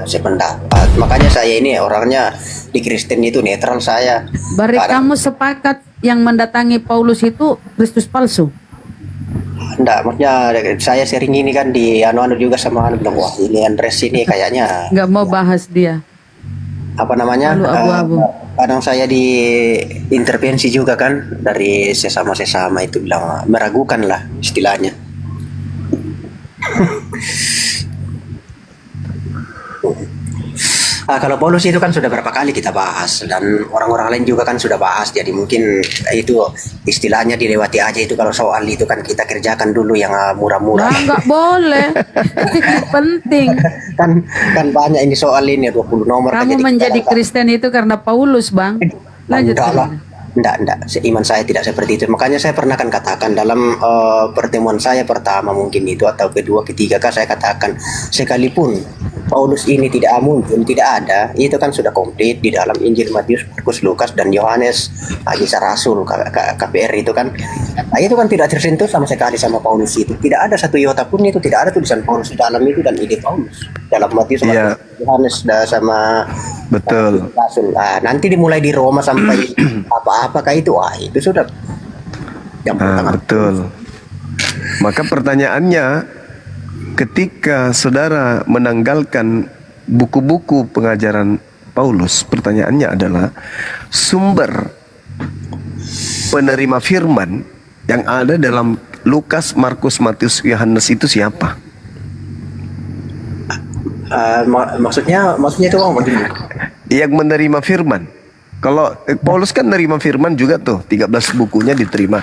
sependapat. Makanya saya ini orangnya di Kristen itu netral saya. Bari Kadang kamu sepakat yang mendatangi Paulus itu Kristus palsu? enggak, maksudnya saya sering ini kan di anu-anu juga sama anu bilang wah ini Andres ini kayaknya Nggak mau bahas dia. apa namanya Lalu abu-abu. kadang saya diintervensi juga kan dari sesama-sesama itu bilang meragukan lah istilahnya. Kalau Paulus itu kan sudah berapa kali kita bahas dan orang-orang lain juga kan sudah bahas, jadi mungkin itu istilahnya dilewati aja itu. Kalau soal itu kan kita kerjakan dulu yang murah-murah. Nah, nggak boleh. Penting. kan kan banyak ini soal ini 20 nomor kan, Kamu jadi kita menjadi kan- Kristen itu karena Paulus, Bang. Lanjut. Enggak lah. Enggak. Iman saya tidak seperti itu. Makanya saya pernah kan katakan dalam pertemuan saya pertama mungkin itu atau kedua, ketiga kan saya katakan sekalipun Paulus ini tidak muncul, tidak ada, itu kan sudah komplit di dalam Injil Matius, Markus, Lukas dan Yohanes, kisah Rasul, KPR itu kan. Nah, itu kan tidak tersentuh sama sekali sama Paulus itu. Tidak ada satu iota pun itu, tidak ada tulisan Paulus di dalam itu dan ide Paulus dalam Matius, Iya. Markus, Yohanes sama Betul. Rasul. Nanti dimulai di Roma sampai apa-apakah itu, itu sudah yang pertama. Betul. Maka pertanyaannya, ketika saudara menanggalkan buku-buku pengajaran Paulus, pertanyaannya adalah sumber penerima firman yang ada dalam Lukas, Markus, Matius, Yohanes itu siapa? Maksudnya itu bang begini. Yang menerima firman. Kalau Paulus kan menerima firman juga tuh, 13 bukunya diterima.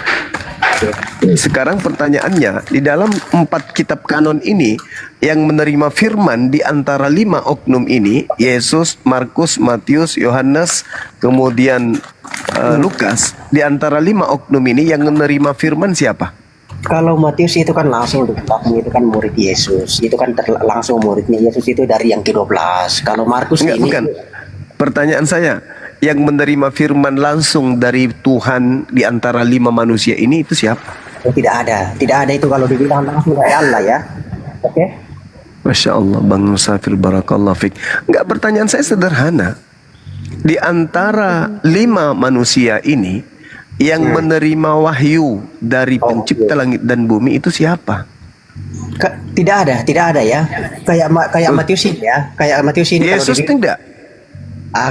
Sekarang pertanyaannya, di dalam 4 kitab kanon ini, yang menerima firman di antara 5 oknum ini, Yesus, Markus, Matius, Yohanes, kemudian Lukas, di antara 5 oknum ini yang menerima firman siapa? Kalau Matius itu kan langsung itu kan murid Yesus, itu kan langsung muridnya Yesus itu dari yang ke-12. Kalau Markus Enggak, ini bukan. Pertanyaan saya, yang menerima firman langsung dari Tuhan di antara 5 manusia ini itu siapa? tidak ada itu kalau dibilang langsung dari Allah ya. Oke. Masya Allah, Bang Musafir, barakallah fik. Enggak, pertanyaan saya sederhana. Di antara 5 manusia ini, yang menerima wahyu dari pencipta langit dan bumi itu siapa? Tidak ada ya. Kayak Matius ini ya. Kayak Matius ini Yesus tidak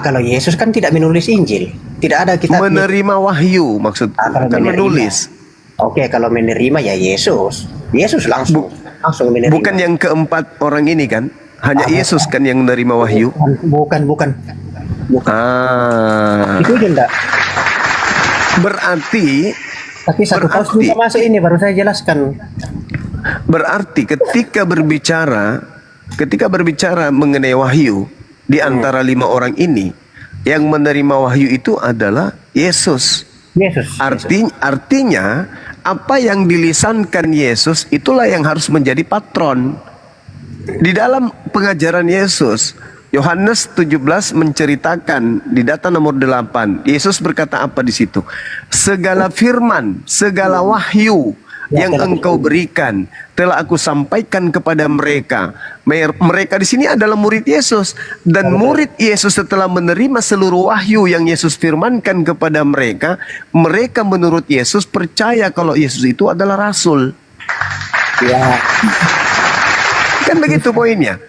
kalau Yesus kan tidak menulis Injil. Tidak ada kita menerima wahyu, maksud kalau kan menerima. menulis. Oke, kalau menerima ya Yesus langsung menerima. Bukan yang keempat orang ini kan? Hanya Yesus kan yang menerima wahyu. Bukan. Itu aja enggak. Berarti Tapi satu Paulus juga masuk ini baru saya jelaskan. Berarti ketika berbicara mengenai wahyu di antara 5 orang ini, yang menerima wahyu itu adalah Yesus. Artinya apa yang dilisankan Yesus itulah yang harus menjadi patron. Di dalam pengajaran Yesus, Yohanes 17 menceritakan di data nomor 8, Yesus berkata apa di situ? Segala firman, segala wahyu yang engkau berikan telah aku sampaikan kepada mereka. Mereka di sini adalah murid Yesus, dan murid Yesus setelah menerima seluruh wahyu yang Yesus firmankan kepada mereka, mereka menurut Yesus percaya kalau Yesus itu adalah rasul. Ya. Kan begitu poinnya.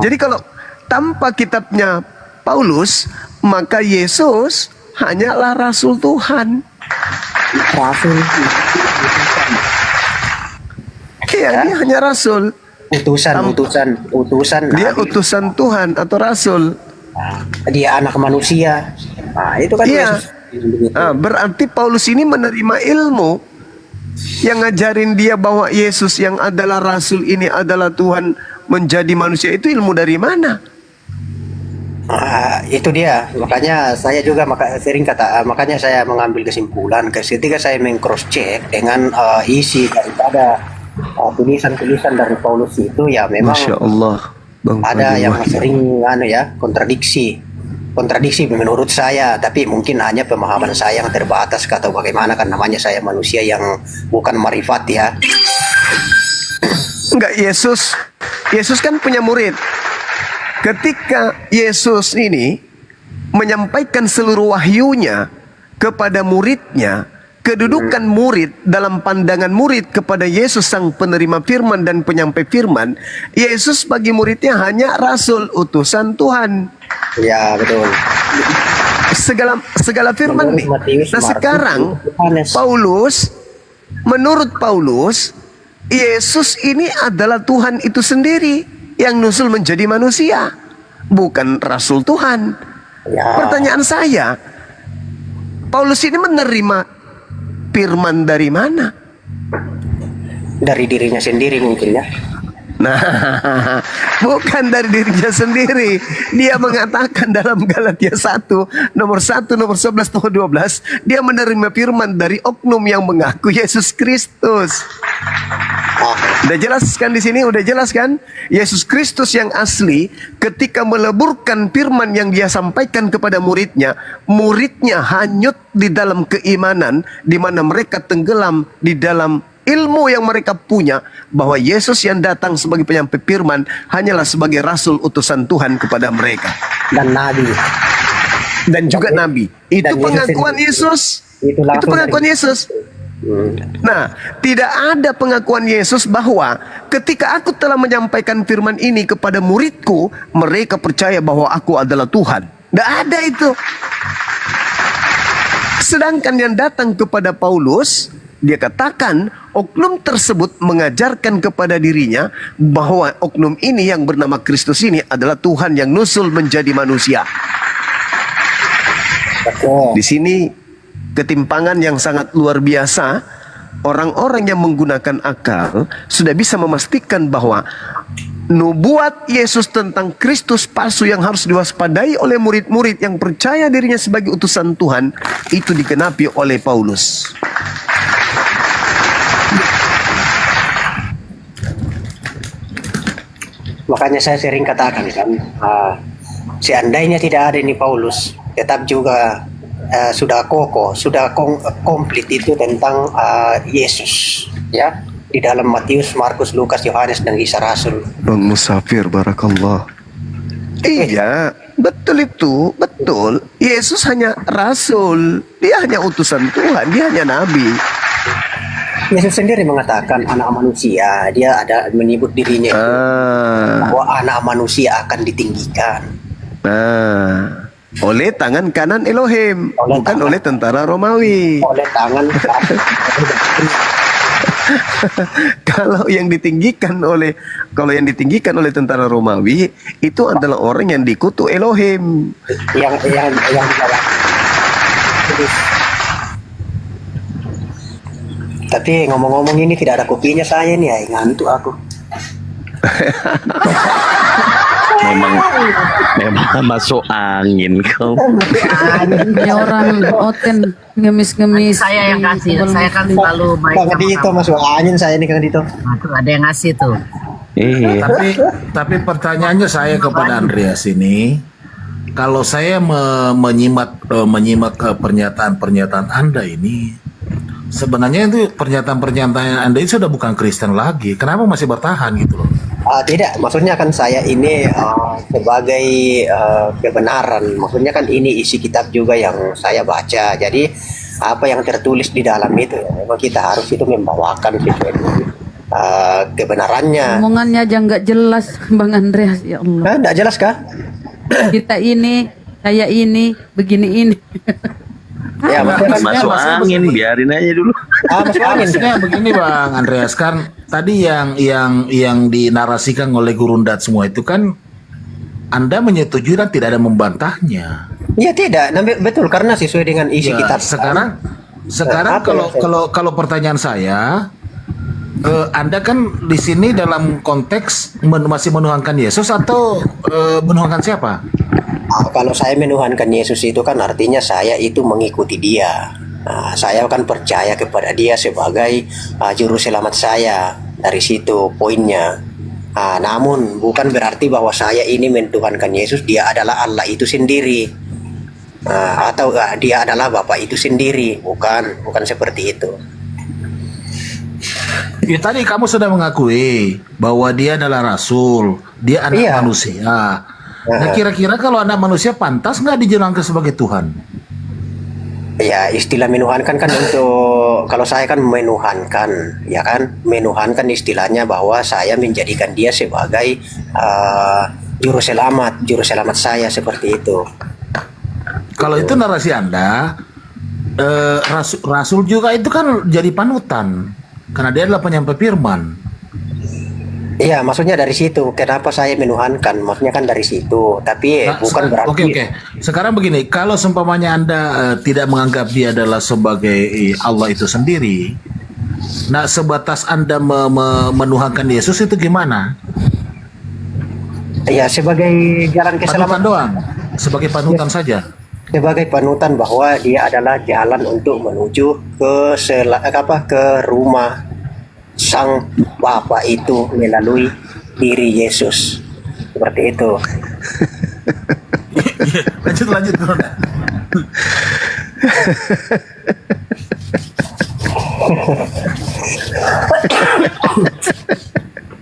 Jadi kalau tanpa kitabnya Paulus, maka Yesus hanyalah rasul Tuhan. Rasul. Iya, dia hanya rasul. Utusan. Dia utusan Tuhan atau rasul. Dia anak manusia. Itu kan Iya. Yesus. Berarti Paulus ini menerima ilmu yang ngajarin dia bahwa Yesus yang adalah rasul ini adalah Tuhan menjadi manusia. Itu ilmu dari mana? Itu dia, makanya saya juga makanya saya mengambil kesimpulan ketika saya meng-cross check dengan isi daripada tulisan-tulisan dari Paulus itu, ya memang Masya Allah, Bang ada Fadil yang Wahid. sering kontradiksi menurut saya, tapi mungkin hanya pemahaman saya yang terbatas atau bagaimana, kan namanya saya manusia yang bukan marifat ya. Enggak, Yesus kan punya murid. ketika Yesus ini menyampaikan seluruh wahyunya kepada muridnya, kedudukan murid dalam pandangan murid kepada Yesus sang penerima firman dan penyampai firman, Yesus bagi muridnya hanya rasul utusan Tuhan. Ya, betul. Segala firman nih. Nah sekarang menurut Paulus, Yesus ini adalah Tuhan itu sendiri yang nusul menjadi manusia, bukan rasul Tuhan. Ya. Pertanyaan saya, Paulus ini menerima firman dari mana? Dari dirinya sendiri mungkin ya. Nah, bukan dari dirinya sendiri. Dia mengatakan dalam Galatia 1, nomor 11, nomor 12, dia menerima firman dari oknum yang mengaku Yesus Kristus. Udah jelas kan di sini? Udah jelas kan? Yesus Kristus yang asli ketika meleburkan firman yang dia sampaikan kepada muridnya, muridnya hanyut di dalam keimanan, di mana mereka tenggelam di dalam ilmu yang mereka punya bahwa Yesus yang datang sebagai penyampai firman hanyalah sebagai rasul utusan Tuhan kepada mereka Dan nabi. dan juga nabi. Itu pengakuan Yesus. Itu pengakuan Yesus. Nah, tidak ada pengakuan Yesus bahwa ketika aku telah menyampaikan firman ini kepada muridku, mereka percaya bahwa aku adalah Tuhan. Tidak ada itu. Sedangkan yang datang kepada Paulus, dia katakan oknum tersebut mengajarkan kepada dirinya bahwa oknum ini yang bernama Kristus ini adalah Tuhan yang nusul menjadi manusia. Di sini ketimpangan yang sangat luar biasa. Orang-orang yang menggunakan akal sudah bisa memastikan bahwa nubuat Yesus tentang Kristus palsu yang harus diwaspadai oleh murid-murid yang percaya dirinya sebagai utusan Tuhan itu digenapi oleh Paulus. Makanya saya sering katakan kan, seandainya tidak ada ini Paulus, tetap juga sudah kokoh, sudah komplit itu tentang Yesus, ya, di dalam Matius, Markus, Lukas, Yohanes dan Kisah Rasul. Bang Musafir, barakallah. Iya, betul itu, betul. Yesus hanya rasul, dia hanya utusan Tuhan, dia hanya nabi. Yesus sendiri mengatakan anak manusia, dia ada menyebut dirinya itu, bahwa anak manusia akan ditinggikan. Oleh tangan kanan Elohim, Oleh bukan tangan. oleh tentara Romawi. Oleh tangan Kalau yang ditinggikan oleh tentara Romawi itu adalah orang yang dikutuk Elohim. yang Tapi ngomong-ngomong ini tidak ada kopinya saya nih, ay, ngantuk aku. memang masuk angin kau. Ini orang oten ngemis-ngemis. Saya yang kasih, saya kan selalu baik Kang Dito masuk angin saya nih Kang Dito. Nah, tuh ada yang ngasih tuh. Iya. Tapi pertanyaannya saya kepada Andreas ini, kalau saya menyimak pernyataan Anda ini, sebenarnya itu pernyataan Anda itu sudah bukan Kristen lagi. Kenapa masih bertahan gitu loh? Tidak, maksudnya kan saya ini sebagai kebenaran. Maksudnya kan ini isi kitab juga yang saya baca. Jadi apa yang tertulis di dalam itu, memang kita harus itu membawakan sesuai kebenarannya. Omongannya aja nggak jelas, Bang Andreas, ya Allah. Tidak jelas kah? Kita ini, saya ini, begini ini. Ya, maksudnya kan Masuk angin, biarin aja dulu. masuk angin. Maksudnya begini Bang Andreas, kan tadi yang dinarasikan oleh Gurundat semua itu kan Anda menyetujui dan tidak ada membantahnya. Ya tidak, betul karena sesuai dengan isi Ya, kitab. sekarang Apa yang kalau pertanyaan saya, Anda kan di sini dalam konteks masih menuhankan Yesus atau menuhankan siapa? Kalau saya menuhankan Yesus itu kan artinya saya itu mengikuti dia. Saya kan percaya kepada dia sebagai juru selamat saya. Dari situ poinnya. Namun bukan berarti bahwa saya ini menuhankan Yesus, dia adalah Allah itu sendiri. Atau dia adalah Bapa itu sendiri. Bukan seperti itu. Ya, tadi kamu sudah mengakui bahwa dia adalah rasul, dia anak Iya. manusia. Nah, kira-kira kalau anak manusia pantas nggak dijelangkan sebagai Tuhan? Ya, istilah menuhankan kan untuk kalau saya kan menuhankan, ya kan, menuhankan istilahnya bahwa saya menjadikan dia sebagai juru selamat saya seperti itu. Kalau itu narasi Anda, Rasul juga itu kan jadi panutan karena dia adalah penyampai firman. Iya, maksudnya dari situ. Kenapa saya menuhankan? Maksudnya kan dari situ. Tapi bukan berarti. Oke. Sekarang begini, kalau seumpamanya Anda tidak menganggap dia adalah sebagai Allah itu sendiri, nah sebatas Anda menuhankan Yesus itu gimana? Ya, sebagai jalan Panutan keselamatan. doang, sebagai panutan saja. Sebagai panutan bahwa dia adalah jalan untuk menuju ke rumah Sang Bapa itu melalui diri Yesus. Seperti itu. lanjut.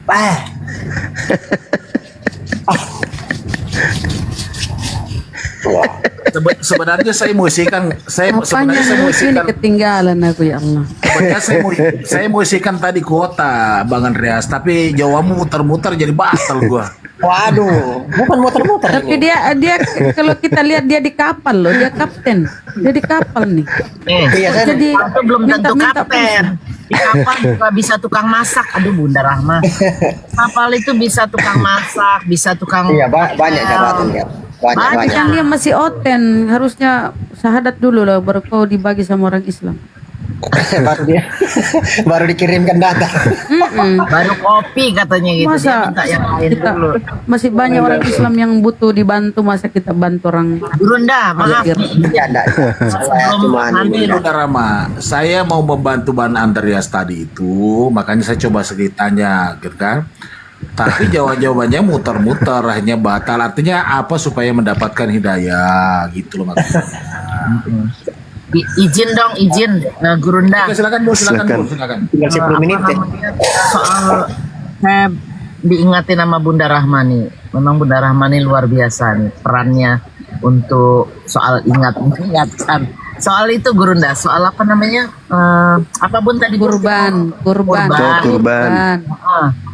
Wah. Sebenarnya saya mau isikan, Apanya sebenarnya saya mau ini isikan, ketinggalan aku ya Allah. sebenarnya saya mau isikan tadi kuota Bang Andreas, tapi jawabanmu muter-muter jadi batal gua. Waduh, bukan muter-muter Tapi ini. dia kalau kita lihat dia di kapal loh, dia kapten. Dia di kapal nih. Iya, kan? Jadi Itu belum tentu minta kapten. Di kapal juga bisa tukang masak. Aduh Bunda Rahma. Kapal itu bisa tukang masak, bisa tukang. Iya, banyak jabatan ya. Banyak. kan dia masih oten, harusnya syahadat dulu loh baru kau dibagi sama orang Islam. baru dikirimkan data. Baru kopi katanya gitu. Dia Masa minta yang lain kita dulu. masih banyak orang Islam yang butuh dibantu, masa kita bantu orang Burunda, maaf. Iya, enggak. Saya cuma Nanti Bunda Rama, saya mau membantu Bang Andreas tadi itu, makanya saya coba sedikit tanya, gitu kan? Tapi jawabannya muter-muter, hanya batal. Artinya apa supaya mendapatkan hidayah, gitu loh maksudnya. Izin dong, izin Gurunda. Oke, silakan Bu, silakan. tinggal 10 menit. Apa namanya, soal saya diingatin sama Bunda Rahmani. Memang Bunda Rahmani luar biasa nih perannya untuk soal ingatkan. Soal itu Gurunda, soal apa namanya? Apa Bun tadi? kurban. Kurban.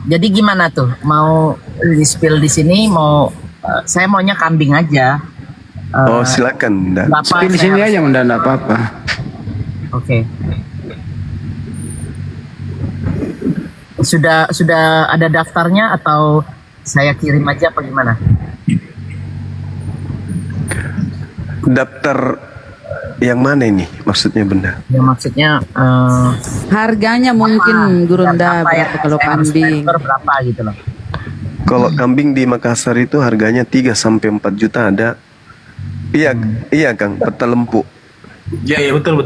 Jadi gimana tuh? Mau di-spill di sini mau saya maunya kambing aja. Oh, silakan. Bunda. Berapa Di saya sini harus- aja enggak apa-apa. Oke. Sudah ada daftarnya atau saya kirim aja apa gimana? Daftar yang mana ini maksudnya Bunda? Ya maksudnya Harganya mungkin Gurunda berapa ya? berapa kalau Saya harus kambing. transfer berapa gitu loh. Kalau kambing di Makassar itu harganya 3 sampai 4 juta ada. Iya Kang, peta lempu. Ya, betul.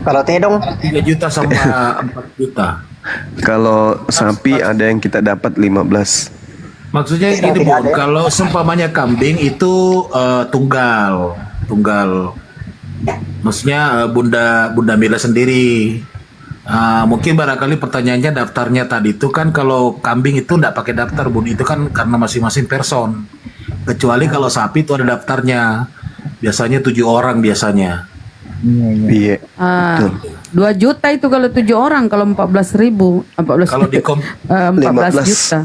Kalau tedong 3 juta sama 4 juta. Kalau sapi ada yang kita dapat 15. Maksudnya gini Bun, kalau seumpamanya kambing itu tunggal. Maksudnya Bunda Mila sendiri. Mungkin barangkali pertanyaannya daftarnya tadi itu kan kalau kambing itu enggak pakai daftar Bun, itu kan karena masing-masing person. Kecuali kalau sapi itu ada daftarnya. Biasanya 7 orang biasanya. Iya. Ah, 2 juta itu kalau 7 orang, kalau 14.000, 14 Kalau di 14 15. juta.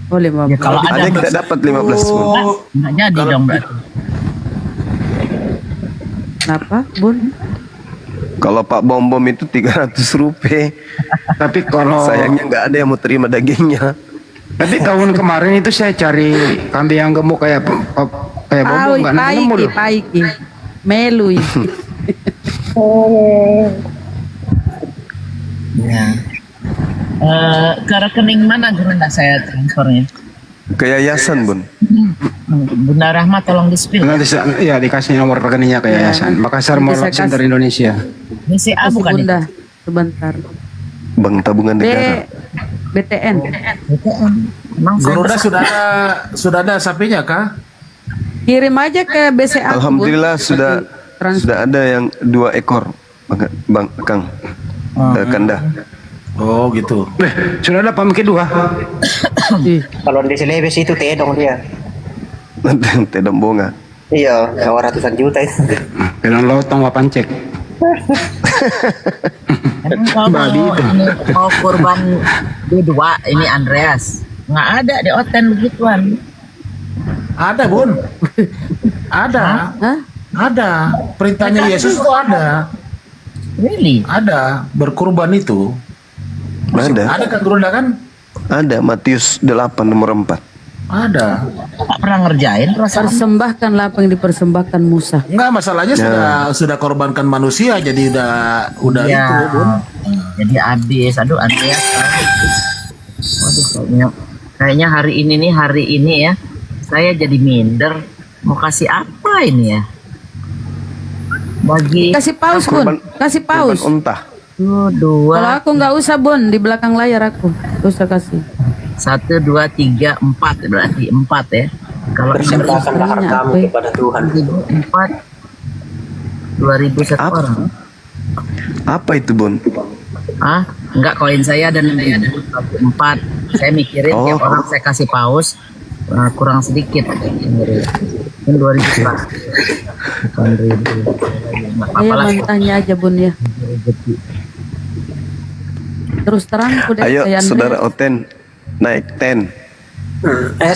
Oh, 15. Kalau Ada yang kita dapat 15 Bun. nggak jadi dong berarti. Kenapa, Bun? Kalau Pak Bom itu 300 rupiah. Tapi kalau Sayangnya nggak ada yang mau terima dagingnya. tapi tahun kemarin itu saya cari kambing yang gemuk kayak bobo enggak nemu loh. Paiki. Melui. Ya. Ke rekening mana Gurunda saya transfernya? Ke yayasan Bun. Bunda Rahma tolong di-spill. Nanti ya dikasih nomor rekeningnya ke yayasan Makassar Nanti Mall saya Center kasih. Indonesia. Ini CA Kasih bukan Bunda itu? sebentar. Bank Tabungan Negara. BTN. Emang saya Gurunda sudah ada sapinya kah? Kirim aja ke BCA. Bun. Alhamdulillah sudah ada yang 2 ekor Bang Kang. Kanda. Oh gitu. Sudah ada pamit kedua. Ih, kalau di Selebes itu tedong dia. Ente dan bunga. Iya, nyawa ratusan juta itu. Bilang lotong wapan cek. Emang kalau ini mau kurban kedua ini Andreas nggak ada di Oten begituan. Ada bun, ada, Hah? ada. Perintahnya Yesus itu ada, Really? ada berkurban itu. Ada. Ada kan Gerunda kan? Ada Matius 8 nomor 4. Ada. Nggak pernah ngerjain perasaan. Persembahkanlah apa yang dipersembahkan Musa. Enggak, masalahnya sudah korbankan manusia, jadi udah Iya. itu bun. Jadi habis. Aduh Andreas. Waduh kayaknya hari ini ya saya jadi minder. Mau kasih apa ini ya? Bagi Kasih paus Bun, kasih paus. Korban unta. dua, Kalau aku nggak usah Bun, di belakang layar aku. Nggak usah kasih. 1, 2, 3, 4 berarti 4 ya. Kalau Persembahkanlah hartamu Apa? kepada Tuhan. 4 2.000 satu Apa? orang. Apa itu, Bun? Ah, enggak koin saya dan 4. Saya mikirin Oh. tiap orang saya kasih paus kurang sedikit. Kan 2.000 lah. Bukan 1.000. Enggak apa-apa Ayo lah. tanya aja Bun ya. Terus terang udah Ayo, kayak saudara Andreas. Oten, naik 10.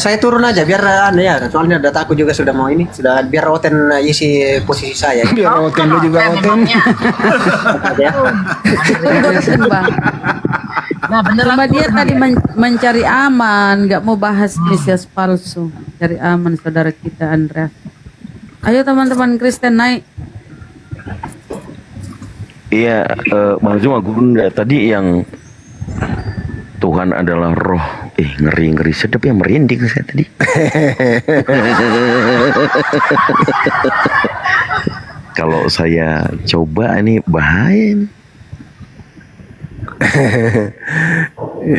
Saya turun aja biar ya, soalnya dataku juga sudah mau ini, sudah biar Oten isi posisi saya. Biar Oten lu juga Oten. Ya. Tunggu, Bang. Nah, bener Cuma aku dia tadi mencari aman, nggak mau bahas Mesias palsu. Cari aman saudara kita Andreas. Ayo teman-teman Kristen naik. Iya, Bang Zuma Gunda tadi yang Tuhan adalah roh. Ngeri sedap ya, merinding saya tadi. Kalau saya coba ini bahaya ini.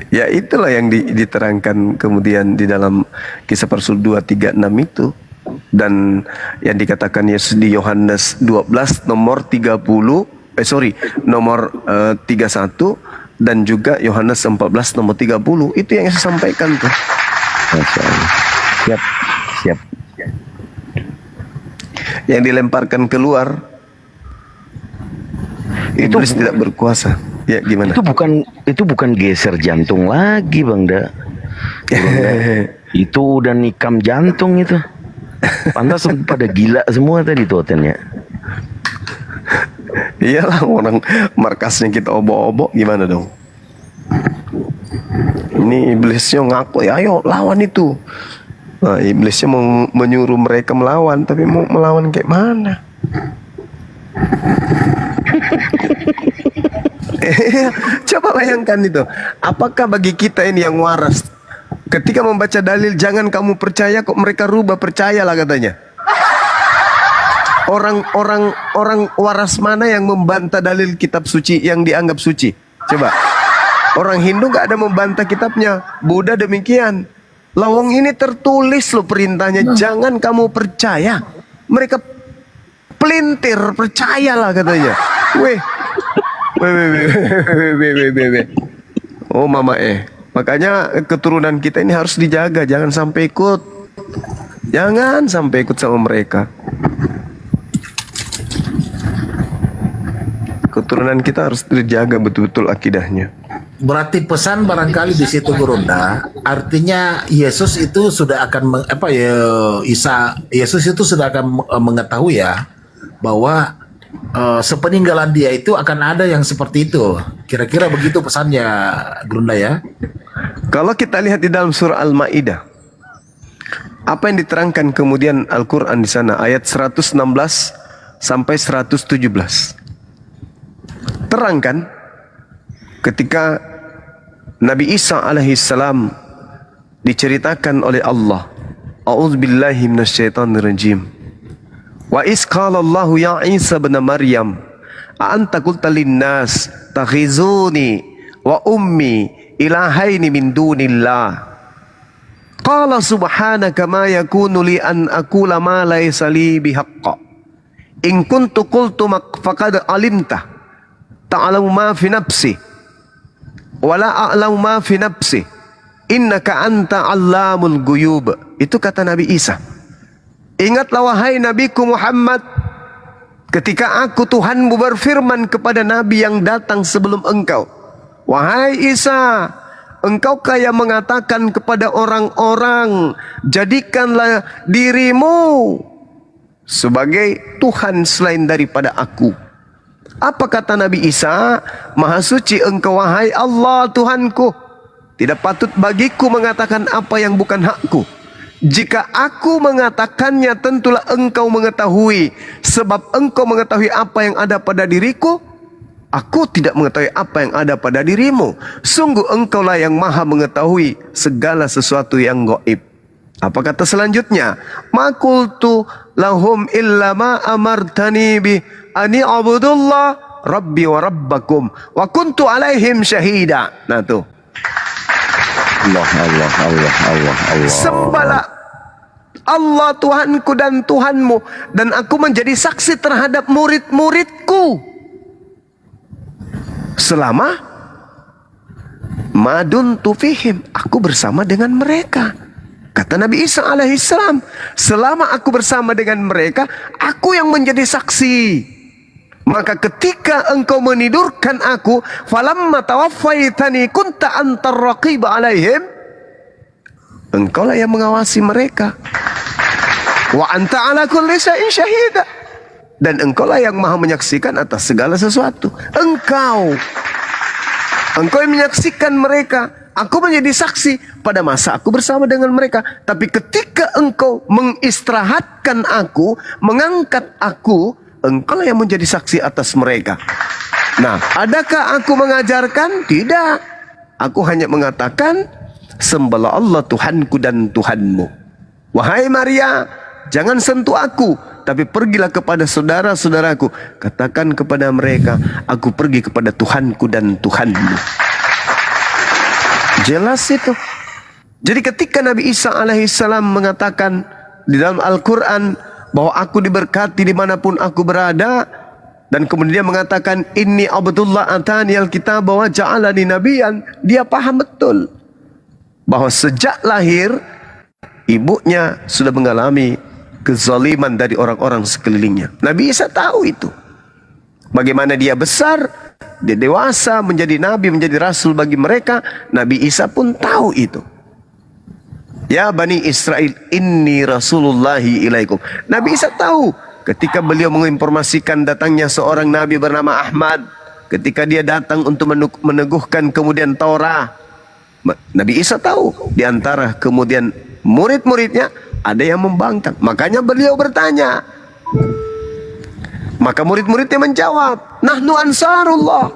Ya itulah yang diterangkan kemudian di dalam Kisah para Rasul 2:36 itu, dan yang dikatakan Yesus di Yohanes 12 nomor 31 dan juga Yohanes 14 nomor 30, itu yang saya sampaikan tuh. Masya Allah. Siap. Yang dilemparkan keluar, Itu iblis tidak berkuasa. Ya gimana? Itu bukan geser jantung lagi, Bang Da. Itu udah nikam jantung itu. Pantas pada gila semua tadi tuh Otennya. Iyalah, orang markasnya kita obok-obok, gimana dong? Ini iblisnya ngaku, ya ayo lawan itu. Nah, iblisnya mau menyuruh mereka melawan, tapi mau melawan kayak mana? Coba bayangkan itu. Apakah bagi kita ini yang waras, ketika membaca dalil jangan kamu percaya, kok mereka rubah percayalah katanya. Orang waras mana yang membantah dalil kitab suci yang dianggap suci? Coba. Orang Hindu gak ada membantah kitabnya. Buddha demikian. Lawang ini tertulis loh perintahnya, jangan kamu percaya. Mereka pelintir, percayalah katanya. Weh. Oh mama Makanya keturunan kita ini harus dijaga, jangan sampai ikut. Jangan sampai ikut sama mereka. Keturunan kita harus dijaga betul-betul akidahnya. Berarti pesan barangkali di situ Gerunda, artinya Yesus itu sudah akan Yesus itu sudah akan mengetahui ya bahwa sepeninggalan dia itu akan ada yang seperti itu. Kira-kira begitu pesannya Gerunda ya. Kalau kita lihat di dalam surah Al-Maidah, apa yang diterangkan kemudian Al-Quran di sana, ayat 116 sampai 117. Terangkan ketika Nabi Isa alaihissalam diceritakan oleh Allah, A'udzubillahi minasyaitonirrajim. Wa is qala Allah ya Isa bin Maryam, a anta qulta lin-nas takhizuni wa ummi ilahaini min dunillah. Qala subhanaka ma yakunu li an aqula ma laysa li bihaqqa. In kuntu qultu faqad alimta. Ta'lamu ma fi nafsi wa la a'lamu ma fi nafsi innaka anta 'allamul ghuyub. Itu kata Nabi Isa. Ingatlah wahai Nabiku Muhammad, ketika aku Tuhanmu berfirman kepada Nabi yang datang sebelum engkau, wahai Isa, engkaukah yang mengatakan kepada orang-orang, jadikanlah dirimu sebagai Tuhan selain daripada aku. Apa kata Nabi Isa? Maha suci engkau wahai Allah Tuhanku, tidak patut bagiku mengatakan apa yang bukan hakku. Jika aku mengatakannya, tentulah engkau mengetahui, sebab engkau mengetahui apa yang ada pada diriku, aku tidak mengetahui apa yang ada pada dirimu. Sungguh engkaulah yang maha mengetahui segala sesuatu yang gaib. Apa kata selanjutnya? Ma qultu lahum illa ma amartani bi ani abudullah rabbi wa rabbakum wa kuntu alaihim syahida. Nah tuh, Allah. sembahlah Allah Tuhanku dan Tuhanmu, dan aku menjadi saksi terhadap murid-muridku selama maduntu fihim, aku bersama dengan mereka. Kata Nabi Isa alaihissalam, selama aku bersama dengan mereka, aku yang menjadi saksi. Maka ketika engkau menidurkan aku, falamma tawaffaitani kunta antar raqib alaihim, engkaulah yang mengawasi mereka. Wa anta ala kulli syai'in syahida, dan engkaulah yang maha menyaksikan atas segala sesuatu. Engkau yang menyaksikan mereka. Aku menjadi saksi pada masa aku bersama dengan mereka. Tapi ketika engkau mengistirahatkan aku, mengangkat aku, engkaulah yang menjadi saksi atas mereka. Nah, adakah aku mengajarkan? Tidak. Aku hanya mengatakan, sembahlah Allah Tuhanku dan Tuhanmu. Wahai Maria, jangan sentuh aku, tapi pergilah kepada saudara-saudaraku. Katakan kepada mereka, aku pergi kepada Tuhanku dan Tuhanmu. Jelas itu. Jadi ketika Nabi Isa alaihissalam mengatakan di dalam Al-Quran bahwa aku diberkati dimanapun aku berada, dan kemudian mengatakan inni abdullah atani al-kitab wa ja'alani nabiyan, dia paham betul bahwa sejak lahir ibunya sudah mengalami kezaliman dari orang-orang sekelilingnya. Nabi Isa tahu itu. Bagaimana dia besar, dia dewasa menjadi nabi, menjadi rasul bagi mereka. Nabi Isa pun tahu itu. Ya Bani Israel, inni rasulullahi ilaikum. Nabi Isa tahu ketika beliau menginformasikan datangnya seorang nabi bernama Ahmad. Ketika dia datang untuk meneguhkan kemudian Taurat, Nabi Isa tahu. Di antara kemudian murid-muridnya ada yang membangkang. Makanya beliau bertanya. Maka murid-muridnya menjawab, nahnu ansarullah.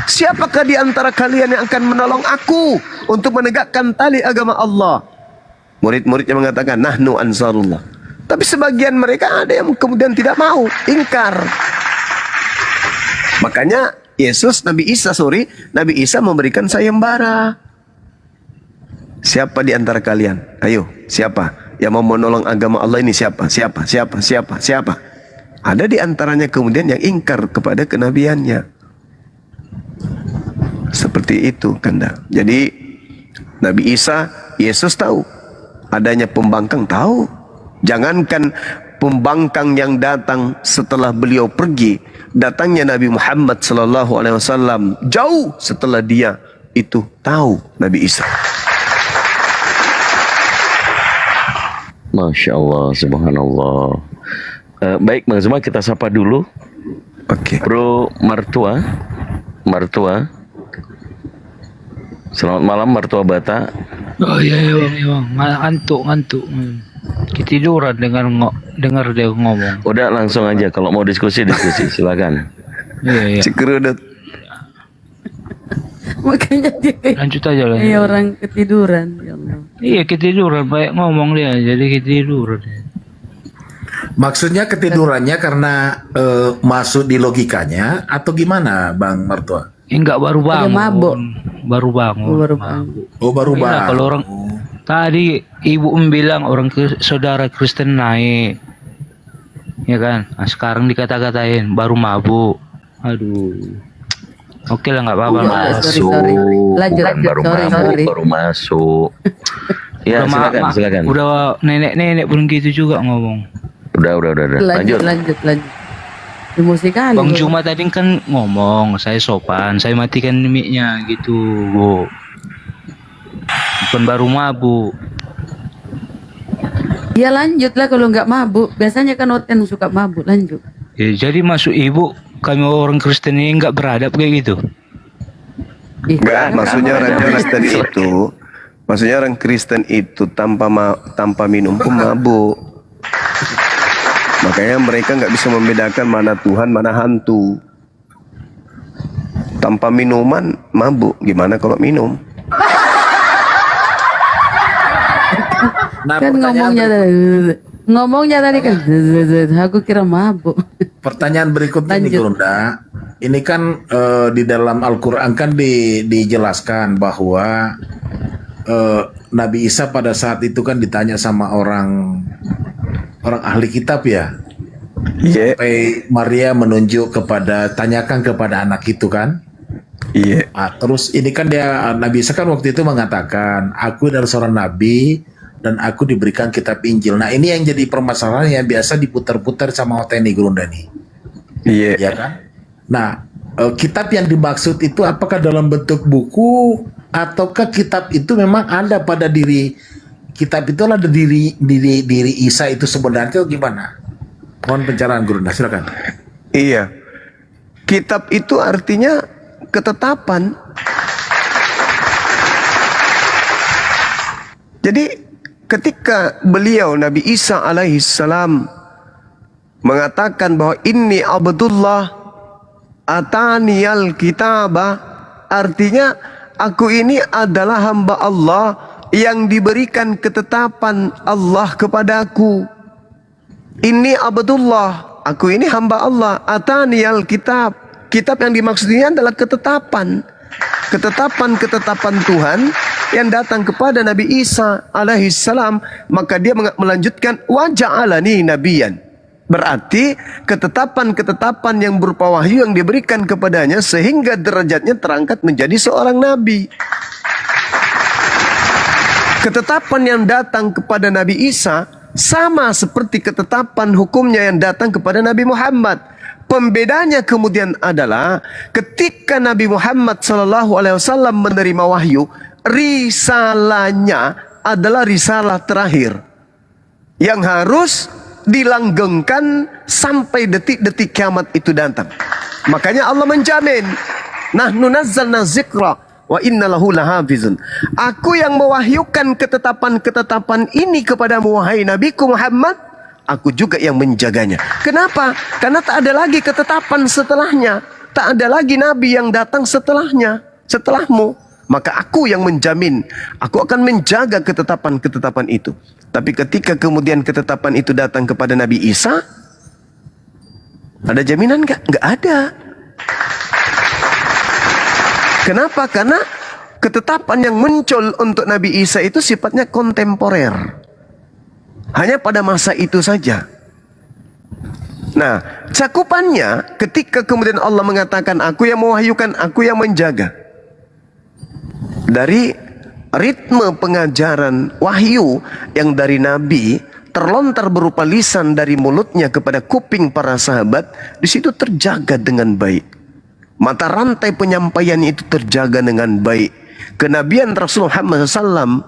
Siapakah di antara kalian yang akan menolong aku untuk menegakkan tali agama Allah? Murid-muridnya mengatakan, nahnu ansarullah. Tapi sebagian mereka ada yang kemudian tidak mau, ingkar. Makanya Nabi Isa memberikan sayembara. Siapa di antara kalian? Ayo, siapa yang mau menolong agama Allah ini? Siapa? Ada di antaranya kemudian yang ingkar kepada kenabiannya. Seperti itu, Kanda. Jadi Nabi Isa, Yesus tahu adanya pembangkang, tahu. Jangankan pembangkang yang datang setelah beliau pergi, datangnya Nabi Muhammad SAW jauh setelah dia itu tahu Nabi Isa. Masya Allah, subhanallah. Baik Bang Zuma, kita sapa dulu. Oke. Bro Martua. Selamat malam Martua Bata. Oh iya bang, ngantuk. Ketiduran dengar dia ngomong. Udah langsung aja, kalau mau diskusi silakan. Iya. Cekerudut. Makanya dia Lanjut aja lah. kayak orang ketiduran. Ya Allah. Iya ketiduran, banyak ngomong dia, jadi ketiduran. Maksudnya ketidurannya karena masuk di logikanya atau gimana, Bang Martua? Enggak, baru bangun. mabuk. Baru bangun. Oh, baru Iya, Bang. kalau orang tadi ibu bilang orang saudara Kristen naik, ya kan? Nah, sekarang dikata-katain baru mabuk. Aduh. Oke lah, nggak apa-apa. Sorry. Lanjut. Baru Sorry. masuk. Ya, Udah silakan. udah nenek-nenek pun gitu juga ngomong. Udah. Lanjut. Lanjut. Emosi kali. Bang Juma tadi kan ngomong, saya sopan, saya matikan mic-nya gitu, Bu. Bukan baru mabuk. Ya lanjut lah kalau nggak mabuk. Biasanya kan Oten suka mabuk. Lanjut. Ya, jadi maksud ibu kami orang Kristen ini nggak beradab kayak gitu? Enggak, maksudnya orang Kristen itu tanpa minum pun mabuk. Makanya mereka nggak bisa membedakan mana Tuhan, mana hantu. Tanpa minuman mabuk, gimana kalau minum? Nah, Kan ngomongnya tadi kan. Aku kira mabuk. pertanyaan berikutnya nih Lanjut. Gurunda. Ini kan di dalam Al-Quran kan dijelaskan bahwa Nabi Isa pada saat itu kan ditanya sama orang ahli kitab ya. Iya, Sampai Maria tanyakan kepada anak itu kan. iya. Terus ini kan Nabi Isa kan waktu itu mengatakan, aku adalah seorang nabi dan aku diberikan kitab Injil. Nah ini yang jadi permasalahan yang biasa diputar-putar sama Oteni Gurunda nih. Iya. Ya kan? Nah, kitab yang dimaksud itu apakah dalam bentuk buku ataukah kitab itu memang ada pada diri kitab itu ada diri Isa itu sebenarnya atau gimana? Mohon pencerahan Gurunda, silakan. Iya. Kitab itu artinya ketetapan. Jadi ketika beliau Nabi Isa alaihissalam mengatakan bahwa inni abdullah ataniyal kitaba, artinya aku ini adalah hamba Allah yang diberikan ketetapan Allah kepadaku. Inni abdullah, aku ini hamba Allah, ataniyal kitab. Kitab yang dimaksud ini adalah ketetapan Tuhan yang datang kepada Nabi Isa alaihissalam. Maka dia melanjutkan wa ja'alani nabiyan. Berarti ketetapan yang berupa wahyu yang diberikan kepadanya sehingga derajatnya terangkat menjadi seorang nabi. Ketetapan yang datang kepada Nabi Isa sama seperti ketetapan hukumnya yang datang kepada Nabi Muhammad. Pembedanya kemudian adalah ketika Nabi Muhammad SAW menerima wahyu, risalahnya adalah risalah terakhir yang harus dilanggengkan sampai detik-detik kiamat itu datang. Makanya Allah menjamin, nahnu nazzalna dzikra wa inna lahu lahafizun. Aku yang mewahyukan ketetapan-ketetapan ini kepadamu wahai Nabiku Muhammad, aku juga yang menjaganya. Kenapa? Karena tak ada lagi ketetapan setelahnya, tak ada lagi nabi yang datang setelahmu. Maka aku yang menjamin, aku akan menjaga ketetapan-ketetapan itu. Tapi ketika kemudian ketetapan itu datang kepada Nabi Isa, ada jaminan nggak? Nggak ada. Kenapa? Karena ketetapan yang muncul untuk Nabi Isa itu sifatnya kontemporer. Hanya pada masa itu saja. Nah, cakupannya ketika kemudian Allah mengatakan, aku yang mewahyukan, aku yang menjaga. Dari ritme pengajaran wahyu yang dari Nabi terlontar berupa lisan dari mulutnya kepada kuping para sahabat, di situ terjaga dengan baik. Mata rantai penyampaian itu terjaga dengan baik. Kenabian Rasulullah SAW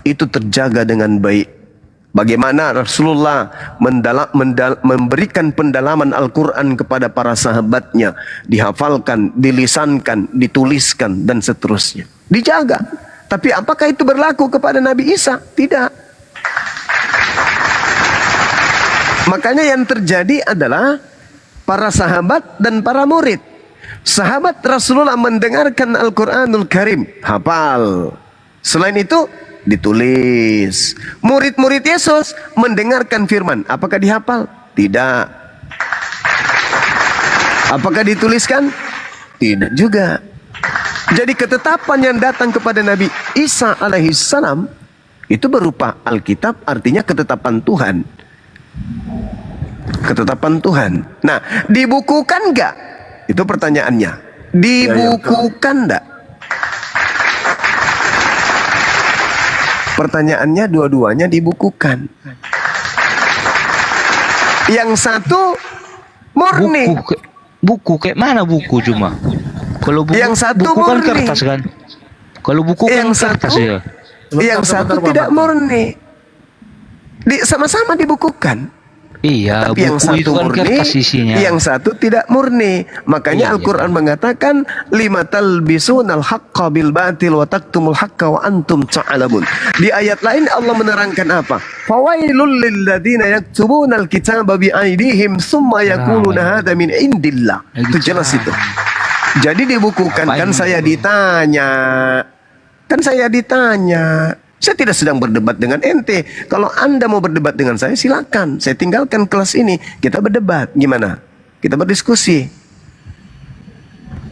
itu terjaga dengan baik. Bagaimana Rasulullah memberikan pendalaman Al-Quran kepada para sahabatnya, dihafalkan, dilisankan, dituliskan, dan seterusnya. Dijaga. Tapi apakah itu berlaku kepada Nabi Isa? Tidak. Makanya yang terjadi adalah para sahabat dan para murid. Sahabat Rasulullah mendengarkan Al-Quranul Karim, hafal. Selain itu, ditulis. Murid-murid Yesus mendengarkan firman, apakah dihafal? Tidak. Apakah dituliskan? Tidak juga. Jadi ketetapan yang datang kepada Nabi Isa alaihissalam itu berupa Alkitab, artinya ketetapan Tuhan. Ketetapan Tuhan. Nah, dibukukan enggak? Itu pertanyaannya. Dibukukan enggak? Pertanyaannya dua-duanya dibukukan. Yang satu murni. Buku kayak mana buku cuma? Kalau buku, Yang satu buku kan murni. kertas kan? Kalau buku kan Yang kertas satu- ya. Yang satu tidak murni. Sama-sama dibukukan. Iya, Tapi yang buku itu satu kan murni, kertas isinya. yang satu tidak murni. Makanya Iya, Al-Quran mengatakan lima talbisunal haqqa bil batil wa taktumul haqqa wa antum ta'lamun. Di ayat lain Allah menerangkan apa? Fawailul lil ladzina yaktubuna al-kitaba bi aydihim thumma yaquluna hadza min indillah. Itu jelas itu. Jadi dibukukan. Apa Kan ini? saya ditanya. Saya tidak sedang berdebat dengan ente. Kalau Anda mau berdebat dengan saya, silakan. Saya tinggalkan kelas ini. Kita berdebat. Gimana? Kita berdiskusi.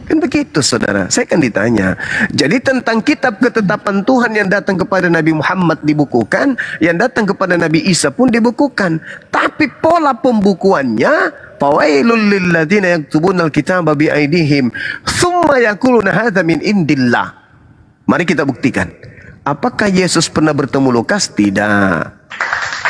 Kan begitu, saudara. Saya kan ditanya. Jadi tentang kitab ketetapan Tuhan yang datang kepada Nabi Muhammad dibukukan, yang datang kepada Nabi Isa pun dibukukan. Tapi pola pembukuannya, fawailul lil ladzina yaktubuna al-kitaba bi aydihim thumma yaquluna hadza min indillah. Mari kita buktikan. Apakah Yesus pernah bertemu Lukas? Tidak.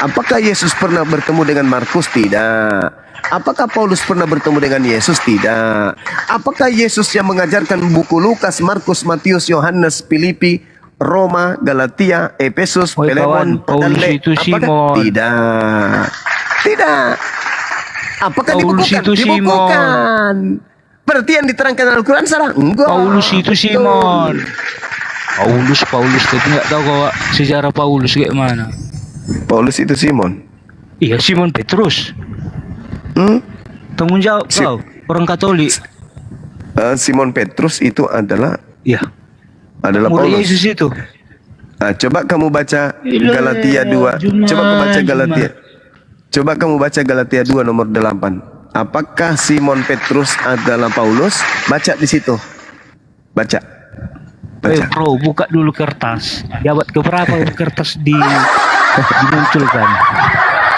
Apakah Yesus pernah bertemu dengan Markus? Tidak. Apakah Paulus pernah bertemu dengan Yesus? Tidak. Apakah Yesus yang mengajarkan buku Lukas, Markus, Matius, Yohanes, Filipi, Roma, Galatia, Efesus, Oi, Filemon, kawan, Paulus Pedale? itu Apakah? Simon. Tidak. Tidak. Apakah Paulus dibukukan? itu Simon. Dibukukan. Berarti yang diterangkan Al-Quran salah? Enggak. Paulus itu Betul. Simon. Paulus tapi nggak tahu kau sejarah Paulus kayak mana. Paulus itu Simon. Iya, Simon Petrus. Tanggung jawab kau, orang Katolik. Simon Petrus itu adalah Iya. Paulus. Yesus itu. Coba kamu baca Ilah, Galatia 2. Coba kamu baca Galatia. Coba kamu baca Galatia 2 nomor 8. Apakah Simon Petrus adalah Paulus? Baca di situ. Baca. Bro, buka dulu kertas. Jabat keberapa kertas dimunculkan?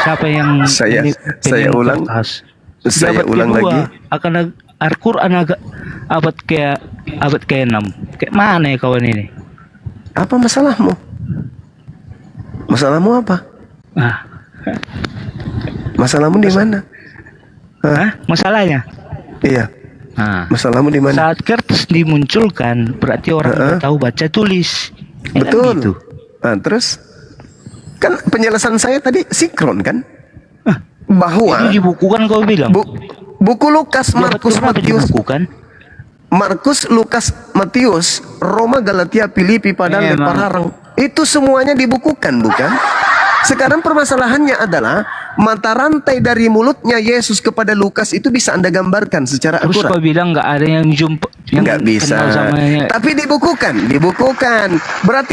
Siapa yang Saya pegang ulang. kertas? Saya Jabat ulang kedua, lagi. Akan Al-Quran agak abad ke-6. Kayak mana ya kawan ini? Apa masalahmu? Masalahmu apa? Ah, Masalahmu di mana? hah? Masalahnya? Iya. Nah, Masalahmu di mana? saat kertas dimunculkan, berarti orang nggak tahu baca tulis. Ya kan Betul. gitu. Terus kan penjelasan saya tadi sinkron kan? Bahwa Itu dibukukan kau bilang. buku Lukas, Jabat Markus, keberapa Matius, dibukukan? Markus, Lukas, Matius, Roma, Galatia, Filipi, Padang, dan Memang. Pararang. Itu semuanya dibukukan, bukan? Sekarang permasalahannya adalah mata rantai dari mulutnya Yesus kepada Lukas itu bisa Anda gambarkan secara Terus akurat. kau bilang nggak ada yang jumpa, yang Nggak bisa. kenal sama Tapi dibukukan. Berarti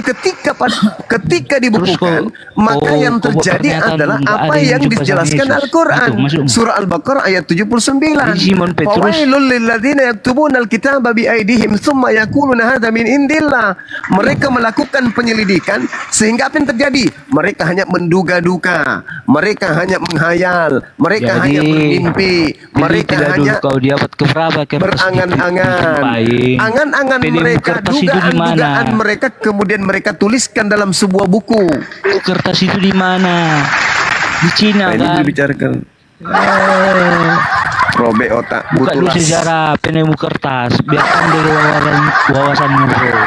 ketika dibukukan, maka yang kau buat terjadi pernyataan adalah nggak apa ada yang yang jumpa sama dijelaskan Yesus. Al-Quran. Itu maksudmu. Surah Al-Baqarah ayat 79. Jadi Simon Petrus- Fawailul lilladzina yaktubuna al-kitaba bi aydihim thumma yaquluna hadza min indillah. Mereka melakukan penyelidikan sehingga apa yang terjadi? Mereka hanya menduga-duga, mereka hanya menghayal, mereka hanya bermimpi, mereka hanya kau diapat keberapa kertas berangan-angan. ditumpahin. Angan-angan Pilih mereka, kertas itu di mana? dugaan mereka kemudian mereka tuliskan dalam sebuah buku. Itu kertas itu di mana? Di Cina Ini kan? dibicarakan. Robek otak, Buka dulu butulas. sejarah penemu kertas. Biarkan dari wawasanmu bro.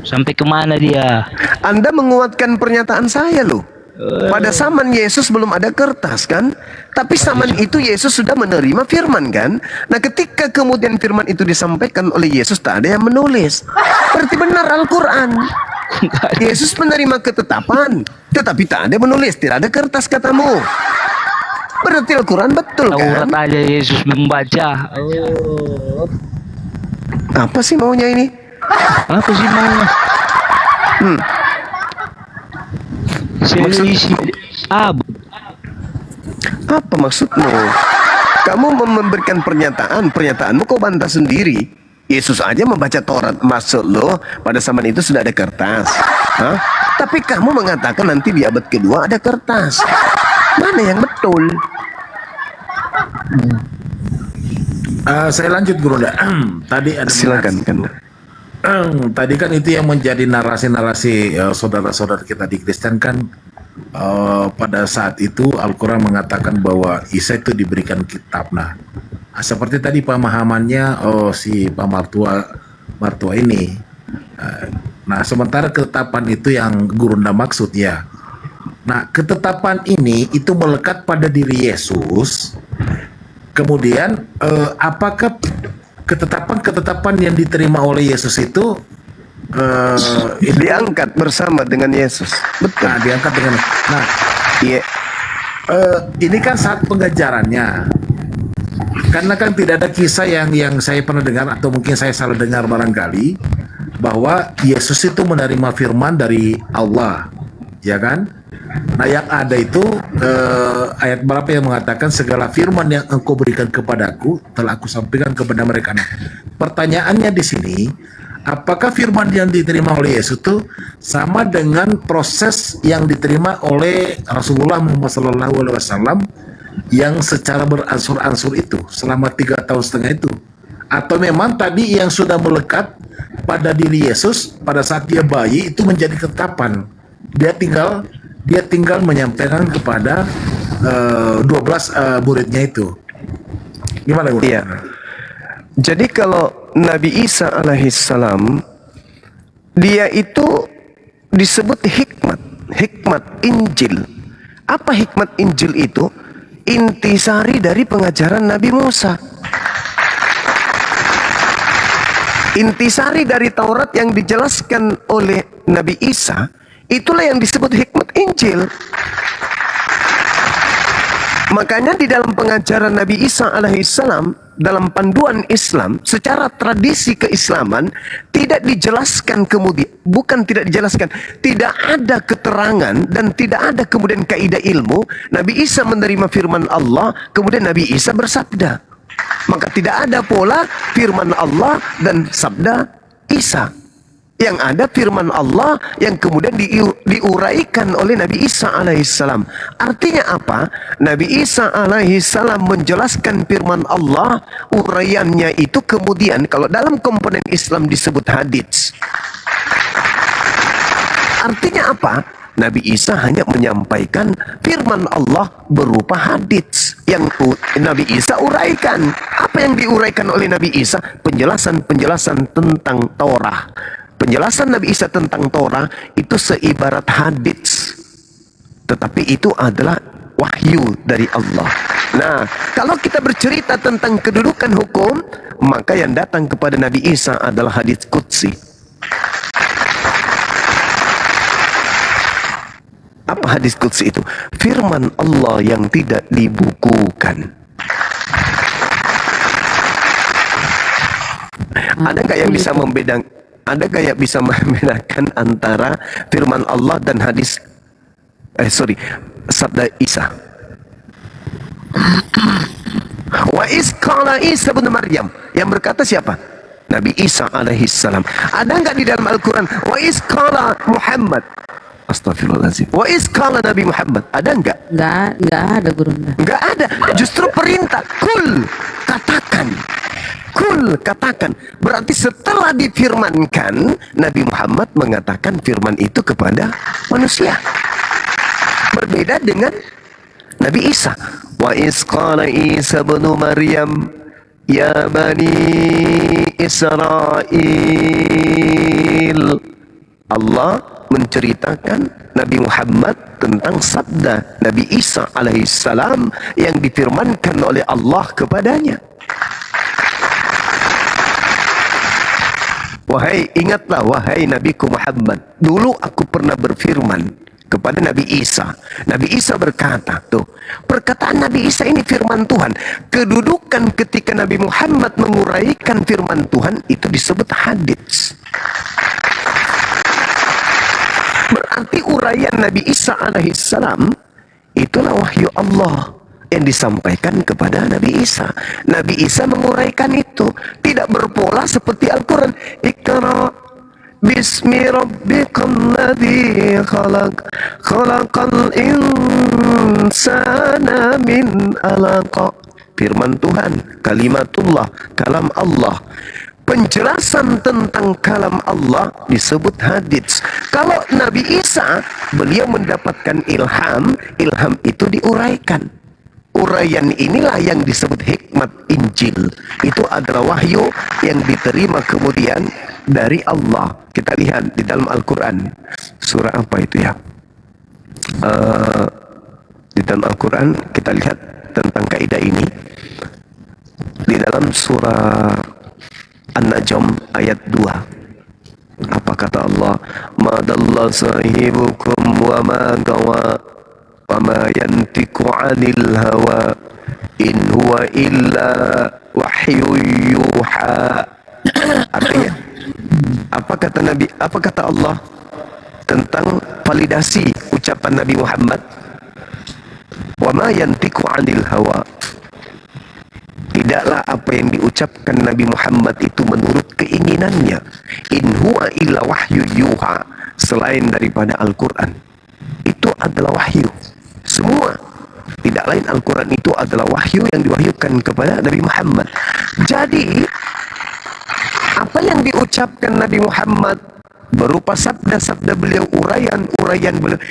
Sampai kemana dia? Anda menguatkan pernyataan saya loh. Pada zaman Yesus belum ada kertas kan? Tapi zaman itu Yesus sudah menerima firman kan? Nah ketika kemudian firman itu disampaikan oleh Yesus, tak ada yang menulis. Berarti benar Al-Quran. Yesus menerima ketetapan, tetapi tak ada menulis, tidak ada kertas katamu. Berarti Al-Quran betul kan? Taurat aja Yesus membaca. Apa sih maunya ini? Apa sih maunya? Selisih Apa maksudmu? Kamu memberikan pernyataanmu kau bantah sendiri. Yesus aja membaca Taurat, maksud lo pada zaman itu sudah ada kertas. Hah? Tapi kamu mengatakan nanti di abad kedua ada kertas. Mana yang betul? Saya lanjut Guru. Tadi ada Silakan kan. tadi kan itu yang menjadi narasi-narasi saudara-saudara kita di Kristen kan, pada saat itu Al-Quran mengatakan bahwa Isa itu diberikan kitab. Nah, seperti tadi pemahamannya si Pak Martua ini. Nah, sementara ketetapan itu yang Gurunda maksud ya. Nah, ketetapan ini itu melekat pada diri Yesus. Kemudian apakah ketetapan-ketetapan yang diterima oleh Yesus itu Diangkat bersama dengan Yesus. Betul. nah, diangkat dengan nah Iya. ini kan saat pengajarannya, karena kan tidak ada kisah yang saya pernah dengar atau mungkin saya salah dengar barangkali, bahwa Yesus itu menerima firman dari Allah, ya kan? Nah, yang ada itu ayat berapa yang mengatakan segala firman yang engkau berikan kepadaku telah aku sampaikan kepada mereka. Nah, pertanyaannya di sini, apakah firman yang diterima oleh Yesus itu sama dengan proses yang diterima oleh Rasulullah Muhammad SAW yang secara beransur-ansur itu selama 3,5 tahun itu? Atau memang tadi yang sudah melekat pada diri Yesus pada saat dia bayi itu menjadi ketetapan? Dia tinggal menyampaikan kepada 12 muridnya itu. Gimana, Guru? Iya. Jadi kalau Nabi Isa alaihissalam, dia itu disebut hikmat Injil. Apa hikmat Injil itu? Intisari dari pengajaran Nabi Musa. Intisari dari Taurat yang dijelaskan oleh Nabi Isa, itulah yang disebut hikmat Injil. Makanya di dalam pengajaran Nabi Isa alaihissalam, dalam panduan Islam, secara tradisi keislaman, tidak dijelaskan kemudian, bukan tidak dijelaskan, tidak ada keterangan dan tidak ada kemudian kaidah ilmu, Nabi Isa menerima firman Allah, kemudian Nabi Isa bersabda. Maka tidak ada pola firman Allah dan sabda Isa. Yang ada firman Allah yang kemudian diuraikan oleh Nabi Isa alaihissalam. Artinya apa? Nabi Isa alaihissalam menjelaskan firman Allah, uraiannya itu kemudian kalau dalam komponen Islam disebut hadits. Artinya apa? Nabi Isa hanya menyampaikan firman Allah berupa hadits yang Nabi Isa uraikan. Apa yang diuraikan oleh Nabi Isa? Penjelasan-penjelasan tentang Torah. Penjelasan Nabi Isa tentang Torah itu seibarat hadits, tetapi itu adalah wahyu dari Allah. Nah, kalau kita bercerita tentang kedudukan hukum, maka yang datang kepada Nabi Isa adalah hadits qudsi. Apa hadis qudsi itu? Firman Allah yang tidak dibukukan. Ada nggak yang bisa membedakan? Ada nggak yang bisa membedakan antara firman Allah dan hadis? Sabda Isa. Wa is qala Isa bin Maryam. Yang berkata siapa? Nabi Isa alaihissalam. Ada nggak di dalam Al-Quran? Wa is qala Muhammad. Astagfirullahaladzim. Wa is qala Nabi Muhammad. Ada nggak? Nggak ada, Guru. Nggak ada. Justru perintah. Kul, katakan. Kul, katakan. Berarti setelah difirmankan, Nabi Muhammad mengatakan firman itu kepada manusia. Berbeda dengan Nabi Isa. Wa is qala Isa bin Maryam ya bani Israel. Allah menceritakan Nabi Muhammad tentang sabda Nabi Isa alaihissalam yang difirmankan oleh Allah kepadanya. Ingatlah wahai Nabiku Muhammad, dulu aku pernah berfirman kepada Nabi Isa. Nabi Isa berkata, tuh, perkataan Nabi Isa ini firman Tuhan. Kedudukan ketika Nabi Muhammad menguraikan firman Tuhan itu disebut hadits. Berarti uraian Nabi Isa alaihissalam itulah wahyu Allah yang disampaikan kepada Nabi Isa. Nabi Isa menguraikan itu, tidak berpola seperti Al-Quran. Iqra bismi rabbikal ladzi khalaq, khalaqal insana min alaq. Firman Tuhan, kalimatullah, kalam Allah. penjelasan tentang kalam Allah disebut hadits. Kalau Nabi Isa, beliau mendapatkan ilham, ilham itu diuraikan. Uraian inilah yang disebut hikmat Injil. Itu adalah wahyu yang diterima kemudian dari Allah. Kita lihat di dalam Al-Quran. Surah apa itu ya? Di dalam Al-Quran kita lihat tentang kaidah ini. Di dalam surah An-Najm ayat 2. Apa kata Allah? Ma dalla sahibukum wa ma gawa wa ma yantiqu 'anil hawa in huwa illa wahyu yuha. Artinya, apa kata Nabi? Apa kata Allah tentang validasi ucapan Nabi Muhammad? Wa ma yantiqu 'anil hawa. Tidaklah apa yang diucapkan Nabi Muhammad itu menurut keinginannya. In huwa illa wahyu yuha. Selain daripada Al-Quran, itu adalah wahyu. Semua tidak lain Al-Quran itu adalah wahyu yang diwahyukan kepada Nabi Muhammad. Jadi apa yang diucapkan Nabi Muhammad berupa sabda-sabda beliau, uraian beliau,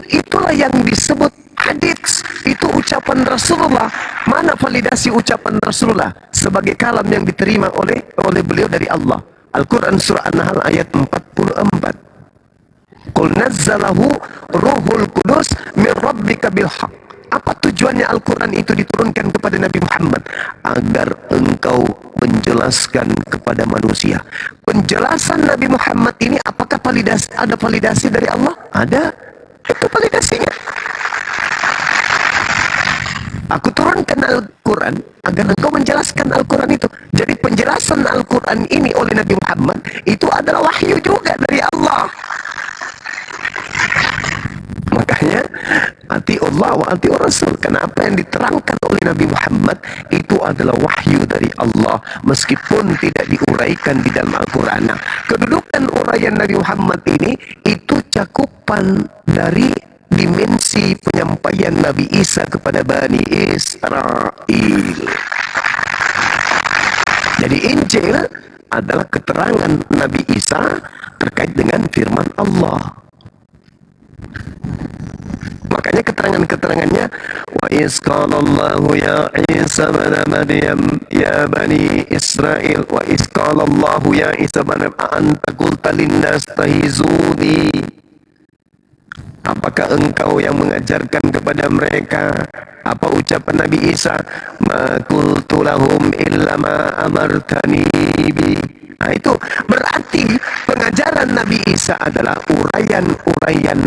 itulah yang disebut hadits. Itu ucapan Rasulullah. Mana validasi ucapan Rasulullah sebagai kalam yang diterima oleh beliau dari Allah? Al-Quran surah An-Nahl ayat 44. Qul nazzalahu ruhul kudus min rabbika bil haq. Apa tujuannya Al-Quran itu diturunkan kepada Nabi Muhammad? Agar engkau menjelaskan kepada manusia. Penjelasan Nabi Muhammad ini apakah ada validasi dari Allah? Ada. Itu validasinya. Aku turunkan Al-Quran agar engkau menjelaskan Al-Quran itu. Jadi penjelasan Al-Quran ini oleh Nabi Muhammad itu adalah wahyu juga dari Allah. Makanya ati Allah wa ati Rasul. Karena apa yang diterangkan oleh Nabi Muhammad itu adalah wahyu dari Allah, meskipun tidak diuraikan di dalam Al-Quran. Nah, kedudukan uraian Nabi Muhammad ini itu cakupan dari dimensi penyampaian Nabi Isa kepada Bani Israel. Jadi Injil adalah keterangan Nabi Isa terkait dengan firman Allah. Makanya keterangan-keterangannya, wa iz qala Allahu ya Isa ibn Maryam ya bani Israel, wa iz qala Allahu ya Isa ibn anta qulta lin-nas tahizuni. Apakah engkau yang mengajarkan kepada mereka? Apa ucapan Nabi Isa? Ma qultu lahum illa ma amartani bi. Nah, itu berarti pengajaran Nabi Isa adalah uraian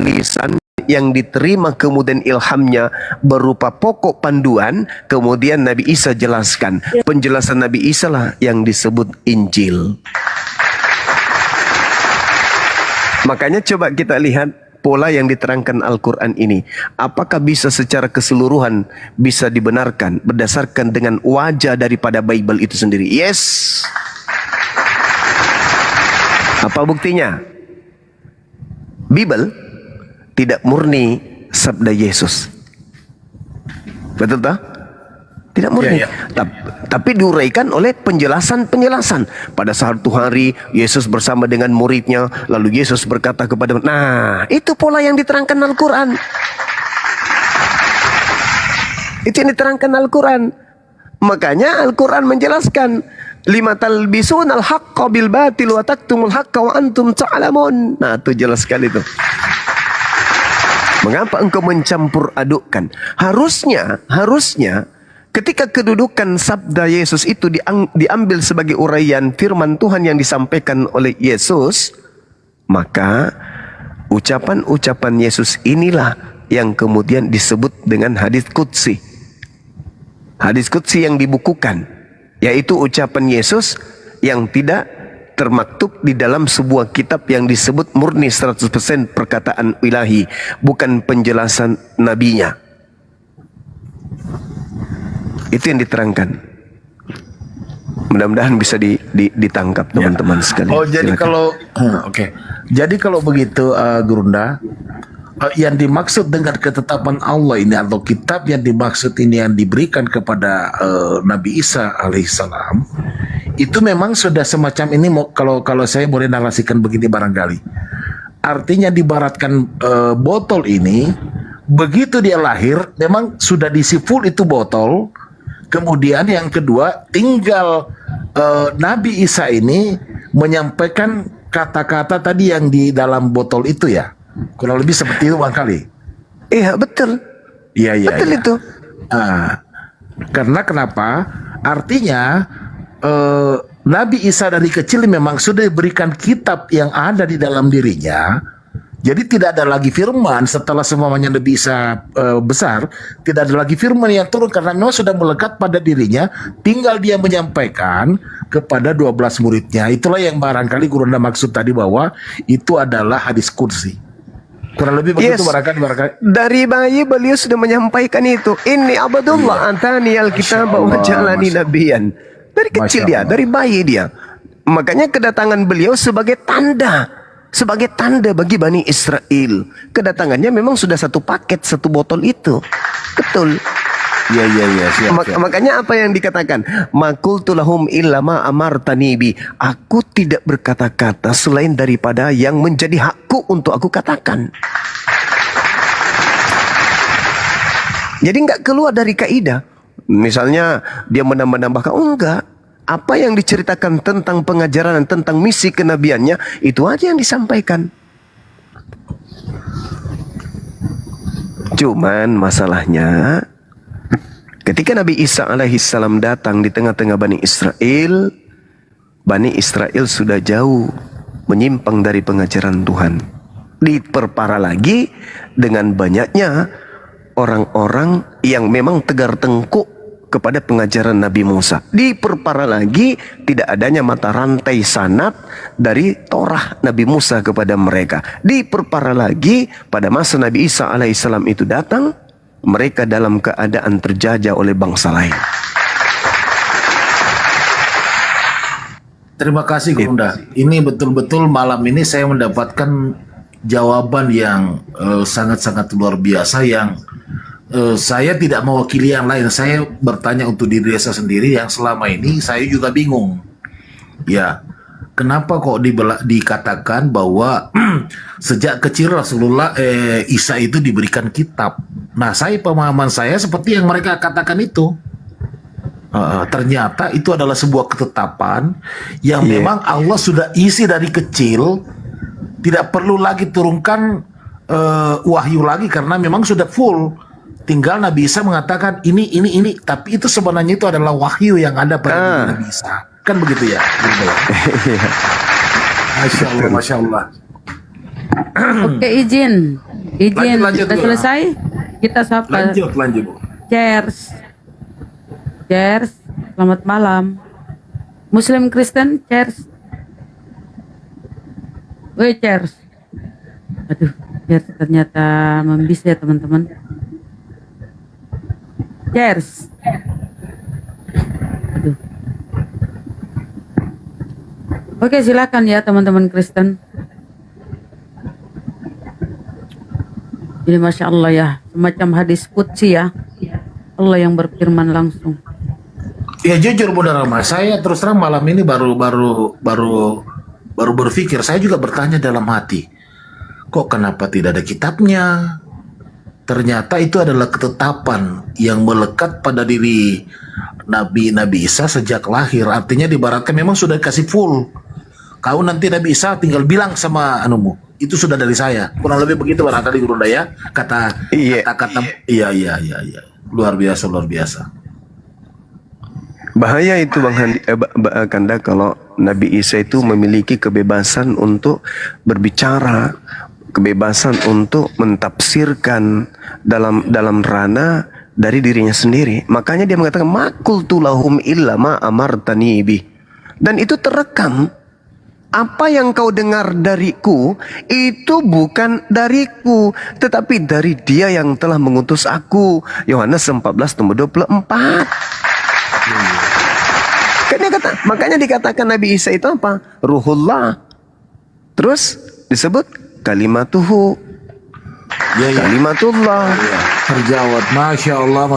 lisan yang diterima kemudian ilhamnya berupa pokok panduan, kemudian Nabi Isa jelaskan. Penjelasan Nabi Isa lah yang disebut Injil. Makanya coba kita lihat pola yang diterangkan Al-Quran ini. Apakah bisa secara keseluruhan bisa dibenarkan berdasarkan dengan wajah daripada Bible itu sendiri? Yes. Apa buktinya? Bible tidak murni sabda Yesus. Betul tak? Tidak murni. Tapi diuraikan oleh penjelasan-penjelasan. Pada satu hari Yesus bersama dengan muridnya, lalu Yesus berkata kepada, nah itu pola yang diterangkan Al-Quran. Itu yang diterangkan Al-Quran. Makanya Al-Quran menjelaskan, lima talbisun al-haqqa bil batil wa taktumul haqqa wa antum ta'lamun. Nah itu jelas sekali itu. Mengapa engkau mencampur adukkan? Harusnya ketika kedudukan sabda Yesus itu diambil sebagai uraian firman Tuhan yang disampaikan oleh Yesus, maka ucapan-ucapan Yesus inilah yang kemudian disebut dengan hadis qudsi. Hadis qudsi yang dibukukan, yaitu ucapan Yesus yang tidak termaktub di dalam sebuah kitab yang disebut murni 100% perkataan ilahi, bukan penjelasan nabinya. Itu yang diterangkan. Mudah-mudahan bisa ditangkap teman-teman sekalian. Oh, jadi kalau Jadi kalau begitu Gurunda, yang dimaksud dengan ketetapan Allah ini atau kitab yang dimaksud ini yang diberikan kepada Nabi Isa alaihissalam itu memang sudah semacam ini, kalau saya boleh narasikan begini barangkali. Artinya dibaratkan botol ini, begitu dia lahir memang sudah diisi full itu botol. Kemudian yang kedua tinggal Nabi Isa ini menyampaikan kata-kata tadi yang di dalam botol itu ya. Kurang lebih seperti itu barangkali. Iya betul. Iya Betul iya. itu. Karena kenapa? Artinya Nabi Isa dari kecil memang sudah diberikan kitab yang ada di dalam dirinya. Jadi tidak ada lagi firman setelah semuanya Nabi Isa besar, tidak ada lagi firman yang turun karena memang sudah melekat pada dirinya, tinggal dia menyampaikan kepada 12 muridnya. Itulah yang barangkali Guru Anda maksud tadi bahwa itu adalah hadis kursi. Kurang lebih begitu barangkali. Dari bayi beliau sudah menyampaikan itu. Ini Abdullah antani alkitab wa jalani nabiyan. Dari kecil dia, dari bayi dia. Makanya kedatangan beliau sebagai tanda bagi Bani Israel. Kedatangannya memang sudah satu paket, satu botol itu. Betul. Iya siap. Makanya apa yang dikatakan? Makultu lahum illa ma amartani bi. Aku tidak berkata-kata selain daripada yang menjadi hakku untuk aku katakan. Jadi nggak keluar dari kaidah. Misalnya dia menambah-nambahkan, enggak. Apa yang diceritakan tentang pengajaran dan tentang misi kenabiannya, itu aja yang disampaikan. Cuman masalahnya, ketika Nabi Isa alaihissalam datang di tengah-tengah Bani Israel sudah jauh menyimpang dari pengajaran Tuhan. Diperparah lagi dengan banyaknya orang-orang yang memang tegar tengkuk kepada pengajaran Nabi Musa. Diperparah lagi tidak adanya mata rantai sanad dari Torah Nabi Musa kepada mereka. Diperparah lagi pada masa Nabi Isa alaihissalam itu datang, mereka dalam keadaan terjajah oleh bangsa lain. Terima kasih Gunda. Ini betul-betul malam ini saya mendapatkan jawaban yang sangat-sangat luar biasa yang saya tidak mewakili yang lain. Saya bertanya untuk diri saya sendiri yang selama ini saya juga bingung. Ya, kenapa kok dikatakan bahwa sejak kecil Rasulullah Isa itu diberikan kitab. Nah, pemahaman saya seperti yang mereka katakan itu. Ternyata itu adalah sebuah ketetapan yang memang Allah sudah isi dari kecil. Tidak perlu lagi turunkan wahyu lagi karena memang sudah full. Tinggal Nabi Isa mengatakan ini, tapi itu sebenarnya itu adalah wahyu yang ada pada Nabi Isa. Kan begitu ya? Masya Allah. Oke, izin. Lanjut, Sudah selesai? Kita sapa. Lanjut. Cheers. Selamat malam. Muslim Kristen, cheers. Woi, cheers. Aduh, cheers ternyata membisa ya teman-teman. Cheers. Aduh. Oke, silakan ya teman-teman Kristen. Ini Masya Allah ya, semacam hadis qudsi ya. Allah yang berfirman langsung. Ya jujur Bunda Rama, saya terus terang malam ini baru berpikir. Saya juga bertanya dalam hati, kok kenapa tidak ada kitabnya? Ternyata itu adalah ketetapan yang melekat pada diri Nabi Isa sejak lahir. Artinya dibaratkan memang sudah dikasih full. Kau nanti Nabi Isa tinggal bilang sama anumu, itu sudah dari saya. Kurang lebih begitu barangkali Guru Daya kata. Iya. Luar biasa. Bahaya itu Bang Kanda kalau Nabi Isa itu memiliki kebebasan untuk berbicara, kebebasan untuk mentafsirkan dalam ranah dari dirinya sendiri. Makanya dia mengatakan makultu lahum illa ma amartani bi. Dan itu terekam. Apa yang kau dengar dariku itu bukan dariku, tetapi dari Dia yang telah mengutus aku. Yohanes 14:24. Makanya dikatakan Nabi Isa itu apa? Ruhullah. Terus disebut kalimatuhu. Kalimatullah. Terjawab. Masya Allah.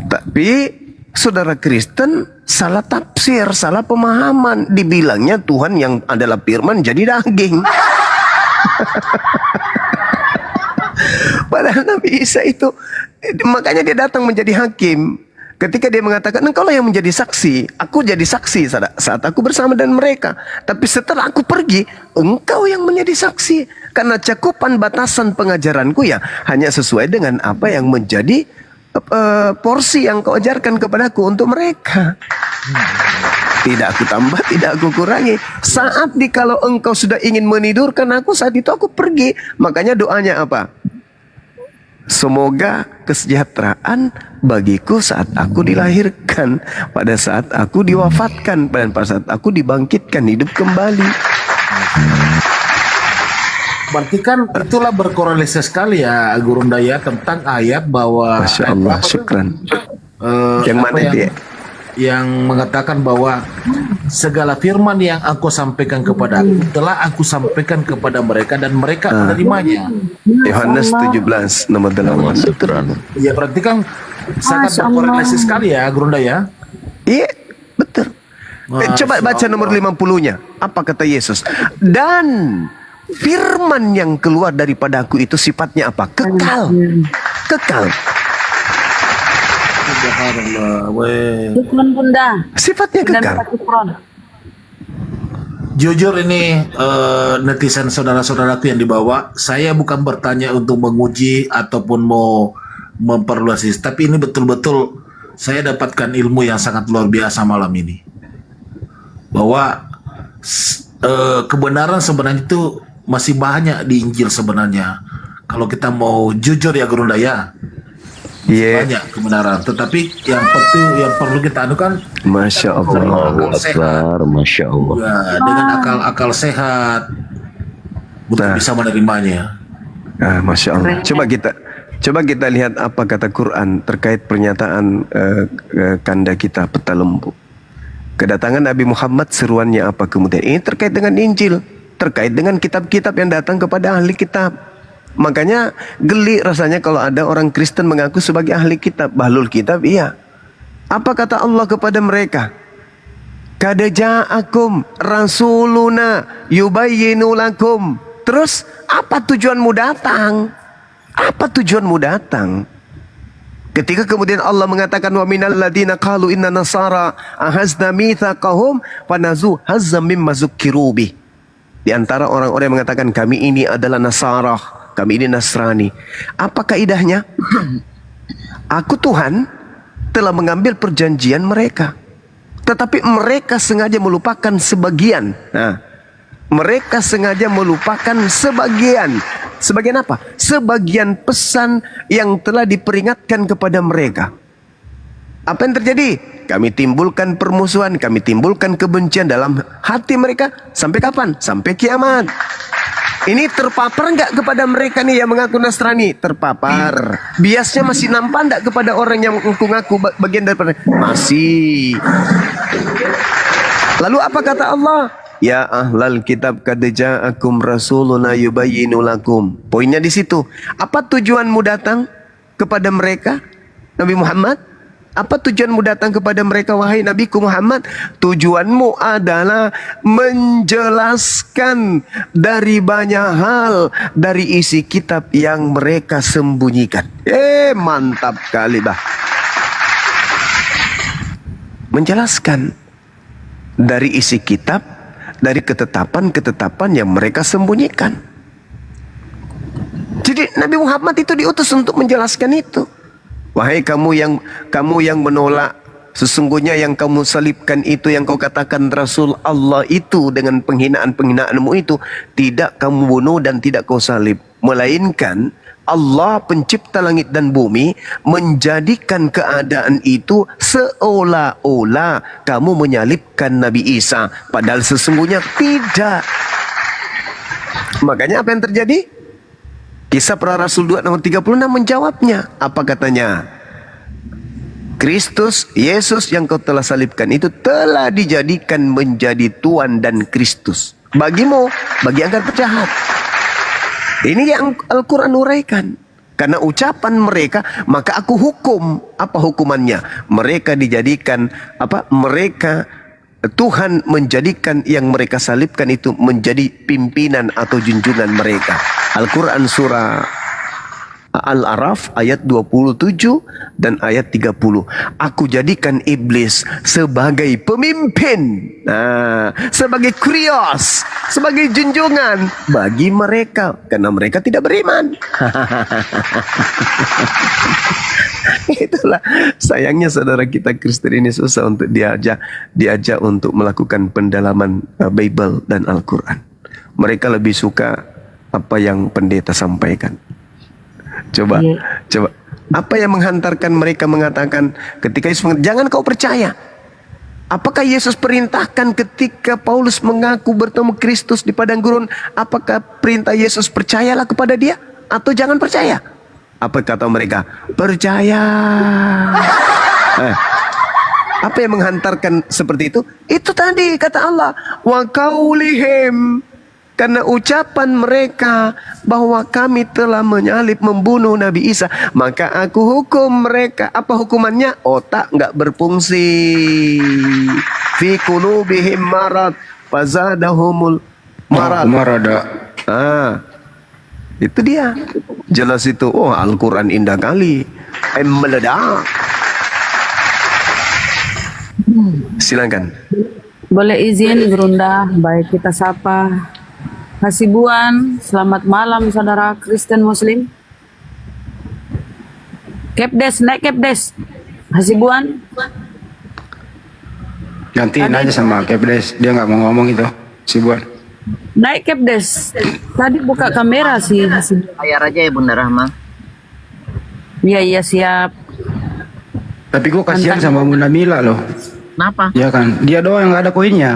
Tapi saudara Kristen salah tafsir, salah pemahaman. Dibilangnya Tuhan yang adalah firman jadi daging. Padahal Nabi Isa itu, makanya dia datang menjadi hakim. Ketika dia mengatakan, engkaulah yang menjadi saksi, aku jadi saksi saat aku bersama dengan mereka. Tapi setelah aku pergi, engkau yang menjadi saksi. Karena cakupan batasan pengajaranku ya hanya sesuai dengan apa yang menjadi porsi yang kau ajarkan kepadaku untuk mereka. Tidak aku tambah, tidak aku kurangi. Saat kalau engkau sudah ingin menidurkan aku, saat itu aku pergi. Makanya doanya apa? Semoga kesejahteraan bagiku saat aku dilahirkan, pada saat aku diwafatkan, dan pada saat aku dibangkitkan hidup kembali. Berarti kan itulah berkorelasi sekali ya Gurundaya tentang ayat bahwa Masya Allah, syukran. Yang mana apa dia? yang mengatakan bahwa segala firman yang aku sampaikan kepada aku telah aku sampaikan kepada mereka dan mereka menerimanya. Yohanes 17 nomor 8. Ya berarti kan sangat berkorelasi sekali ya Gurundaya. Iya, betul. Coba baca nomor 50-nya. Apa kata Yesus? Dan firman yang keluar daripada aku itu sifatnya apa? Kekal. Kekal. Syukron Bunda. Sifatnya Dan kekal. syukron. Jujur ini netizen saudara-saudaraku yang dibawa, saya bukan bertanya untuk menguji ataupun mau memperluas, tapi ini betul-betul saya dapatkan ilmu yang sangat luar biasa malam ini. Bahwa kebenaran sebenarnya itu masih banyak di Injil sebenarnya. Kalau kita mau jujur ya Gurundaya, banyak kebenaran. Tetapi yang penting yang perlu kita anukan, Masya Allah. Akbar, Masya Allah. ya, dengan akal sehat untuk bisa menerimanya. Masya Allah. Coba kita lihat apa kata Quran terkait pernyataan kanda kita peta lembu. Kedatangan Nabi Muhammad seruannya apa kemudian? Ini terkait dengan Injil, terkait dengan kitab-kitab yang datang kepada ahli kitab. Makanya geli rasanya kalau ada orang Kristen mengaku sebagai ahli kitab, bahlul kitab, iya. Apa kata Allah kepada mereka? Qad ja'akum rasuluna yubayyinu lakum. Terus apa tujuanmu datang? Apa tujuanmu datang? Ketika kemudian Allah mengatakan wa minal ladina qalu inna nasara ahazna mitsaqahum fanazu hazzam mimma zukkiru bih. Di antara orang-orang yang mengatakan kami ini adalah Nasara, kami ini Nasrani. Apa kaidahnya? Aku Tuhan telah mengambil perjanjian mereka, tetapi mereka sengaja melupakan sebagian. Nah, mereka sengaja melupakan sebagian. Sebagian apa? Sebagian pesan yang telah diperingatkan kepada mereka. Apa yang terjadi? Kami timbulkan permusuhan, kami timbulkan kebencian dalam hati mereka. Sampai kapan? Sampai kiamat. Ini terpapar nggak kepada mereka nih yang mengaku Nasrani? Terpapar. Biasnya masih nampak nggak kepada orang yang mengaku bagian daripada? Masih. Lalu apa kata Allah? Ya ahlal kitab qad ja'akum rasuluna yubayyinu lakum. Poinnya di situ. Apa tujuanmu datang kepada mereka, Nabi Muhammad? Apa tujuanmu datang kepada mereka, wahai Nabiku Muhammad? Tujuanmu adalah menjelaskan dari banyak hal dari isi kitab yang mereka sembunyikan. Mantap kali bah. Menjelaskan dari isi kitab, dari ketetapan-ketetapan yang mereka sembunyikan. Jadi Nabi Muhammad itu diutus untuk menjelaskan itu. Wahai kamu yang menolak, sesungguhnya yang kamu salibkan itu, yang kau katakan Rasul Allah itu dengan penghinaan-penghinaanmu itu, tidak kamu bunuh dan tidak kau salib, melainkan Allah pencipta langit dan bumi menjadikan keadaan itu seolah-olah kamu menyalibkan Nabi Isa, padahal sesungguhnya tidak. Makanya apa yang terjadi? Kisah Para Rasul 2 nomor 36 menjawabnya. Apa katanya? Kristus, Yesus yang kau telah salibkan itu telah dijadikan menjadi Tuhan dan Kristus bagimu, bagi angkat pecahat. Ini yang Al-Quran uraikan. Karena ucapan mereka, maka aku hukum. Apa hukumannya? Mereka dijadikan Tuhan menjadikan yang mereka salibkan itu menjadi pimpinan atau junjungan mereka. Al-Quran surah Al-Araf ayat 27 dan ayat 30. Aku jadikan iblis sebagai pemimpin, sebagai kurios, sebagai junjungan bagi mereka karena mereka tidak beriman. Itulah sayangnya saudara kita Kristen ini susah untuk diajak untuk melakukan pendalaman Bible dan Al-Quran. Mereka lebih suka apa yang pendeta sampaikan. Coba. Apa yang menghantarkan mereka mengatakan ketika Yesus jangan kau percaya. Apakah Yesus perintahkan ketika Paulus mengaku bertemu Kristus di padang gurun? Apakah perintah Yesus percayalah kepada dia atau jangan percaya? Apa kata mereka? Percaya. Apa yang menghantarkan seperti itu? Itu tadi kata Allah, wa qaulihim, karena ucapan mereka bahwa kami telah menyalib membunuh Nabi Isa, maka aku hukum mereka. Apa hukumannya? Otak nggak berfungsi. Fi qulubihim marad fazadahumul marada. Itu dia. Jelas itu. Oh, Al-Quran indah kali. Meledak. Silakan. Boleh izin Gerunda, baik kita sapa Hasibuan. Selamat malam saudara Kristen Muslim. Kepdes, naik Kepdes. Hasibuan. Nanti nanya sama Kepdes, dia nggak mau ngomong itu, si Buan. Naik Kepdes. Tadi buka kamera sih Hasibuan. Bayar aja ya Bunda Rahma. Iya siap. Tapi gue kasihan sama Bunda Mila loh. Kenapa? Ya kan, dia doang yang nggak ada koinnya.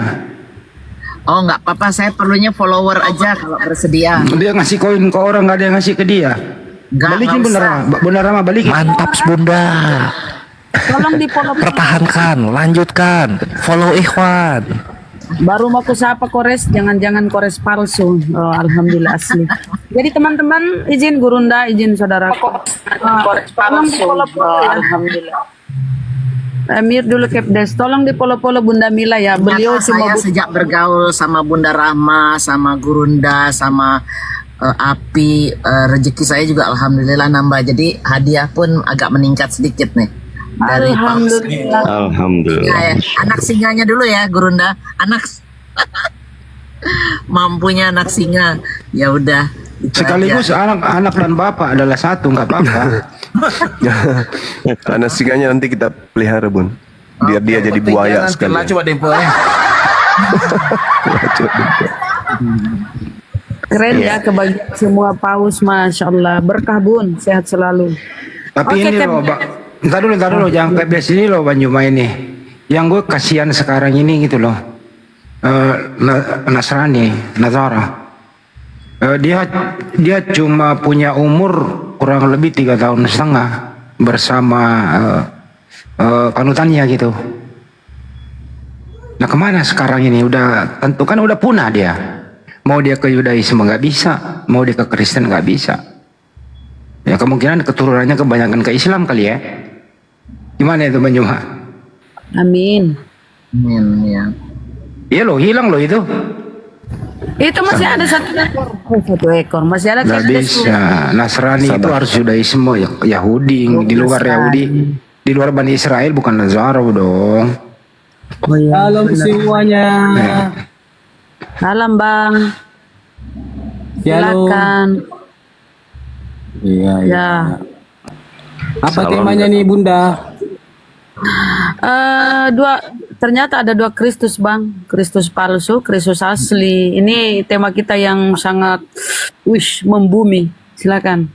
Oh nggak apa-apa, saya perlunya follower aja kalau bersedia. Dia ngasih koin ke orang, nggak ada yang ngasih ke dia. Balikin Bunda Rama, balikin. Mantap Bunda. Tolong di follow. Pertahankan, lanjutkan, follow Ikhwan. Baru mau ku sapa kores, jangan-jangan kores palsu. Oh, alhamdulillah asli. Jadi teman-teman, izin Gurunda, izin saudara. Kores palsu. Alhamdulillah. Amir dulu Kepdes, tolong di follow Bunda Mila ya. Beliau saya sejak bergaul sama Bunda Rahma, sama Gurunda, sama Api, rezeki saya juga alhamdulillah nambah. Jadi hadiah pun agak meningkat sedikit nih. Dari alhamdulillah. Alhamdulillah. Ya, anak singanya dulu ya Gurunda, anak mampunya anak singa. Ya udah. Sekaligus anak dan bapak adalah satu, nggak apa-apa. Anak singanya nanti kita pelihara Bun, biar dia jadi buaya sekalian. Coba dempo Keren ya kebagian semua paus, masya Allah. Berkah Bun, sehat selalu. Tapi ini loh, Ntar dulu, jangan kayak sini loh Banjuma ini. Yang gue kasihan sekarang ini gitu loh. Nazara. Dia cuma punya umur kurang lebih 3,5 tahun bersama panutannya gitu. Nah kemana sekarang ini? Tentu kan udah punah dia. Mau dia ke Yudaisme nggak bisa, mau dia ke Kristen nggak bisa. Ya kemungkinan keturunannya kebanyakan ke Islam kali ya. Gimana itu Banjuma? Amin. Amin ya. Iya loh, hilang loh itu. Itu masih ada satu ekor, masih ada. Nggak bisa. Nasrani itu harus Yudaisme, Yahudi, di luar Yahudi, di luar Bani Israel bukan Nazaro dong. Oh, iya. Halo semuanya. Salam Bang. Silakan. Iya. Ya. Apa temanya nih Bunda? Ternyata ada 2 Kristus Bang, Kristus palsu, Kristus asli. Ini tema kita yang sangat membumi. Silakan.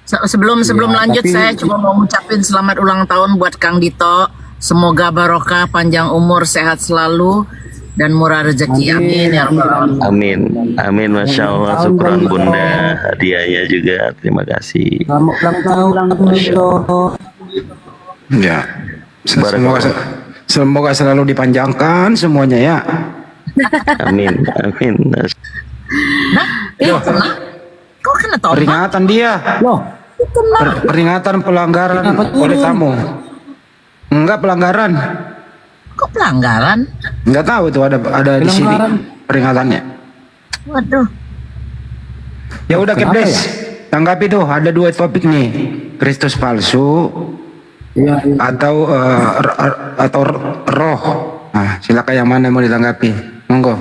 Sebelum lanjut saya cuma mau ngucapin selamat ulang tahun buat Kang Dito. Semoga barokah, panjang umur, sehat selalu dan murah rezeki. Amin ya rabbal alamin. Amin, Masya Allah. Syukuran Bunda, hadiahnya juga. Terima kasih. Selamat ulang tahun. Ya. Semoga selalu dipanjangkan semuanya ya. Amin. Kok kena tomat? Peringatan dia. Loh, Peringatan pelanggaran Kenapa turun? oleh kamu. Enggak pelanggaran. Kok pelanggaran? Enggak tahu itu ada di sini Pelanggaran. peringatannya. Waduh. Ya udah Kenapa Kepdes. ya? Tanggapi tuh, ada 2 topik nih. Kristus palsu Iya, iya. atau roh. Nah, silakan yang mana mau ditanggapi. Monggo.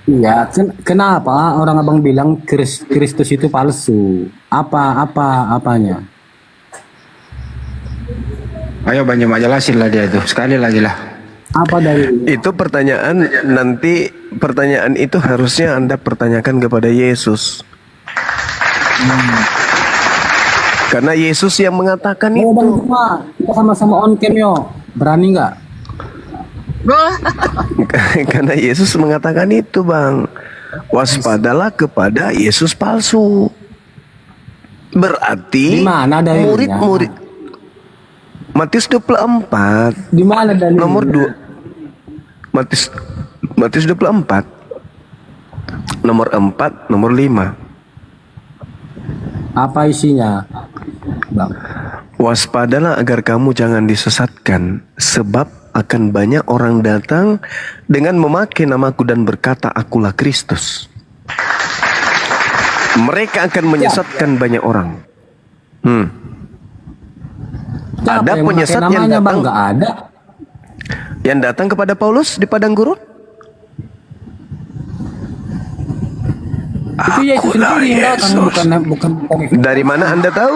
Iya, kenapa orang abang bilang Kristus itu palsu? Apanya? Ayo Banyak jelasin lah dia itu. Sekali lagi lah. Apa dari Itu pertanyaan itu harusnya Anda pertanyakan kepada Yesus. Karena Yesus yang mengatakan Bang itu. Juma, kita sama-sama on cam yo. Berani nggak? Karena Yesus mengatakan itu, Bang. Waspadalah kepada Yesus palsu. Berarti Di mana dalilnya? murid-murid Matius 24 Di mana dalilnya? nomor 2. Matius 24 nomor 4 nomor 5. Apa isinya, Bang? Waspadalah agar kamu jangan disesatkan, sebab akan banyak orang datang dengan memakai namaku dan berkata, akulah Kristus. Mereka akan menyesatkan banyak orang. Siapa Ada yang penyesat memakai yang namanya, Bang? datang, Nggak ada. yang datang kepada Paulus di padang gurun. Itu Yesus sendiri yang datang, bukan. Dari mana Anda tahu?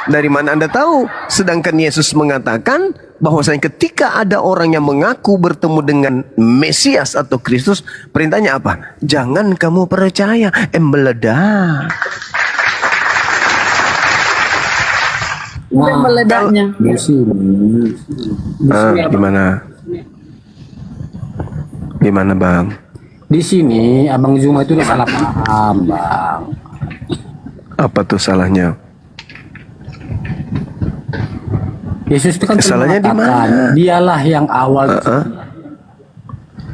Dari mana Anda tahu? Sedangkan Yesus mengatakan bahwasanya ketika ada orang yang mengaku bertemu dengan Mesias atau Kristus, perintahnya apa? Jangan kamu percaya, meledak. Udah meledaknya. Di sini. Gimana? Gimana, Bang? Di sini Abang Zuma itu udah salah paham, Bang. Apa tuh salahnya? Yesus itu kan Salahnya di mengatakan, mana? dialah yang awal.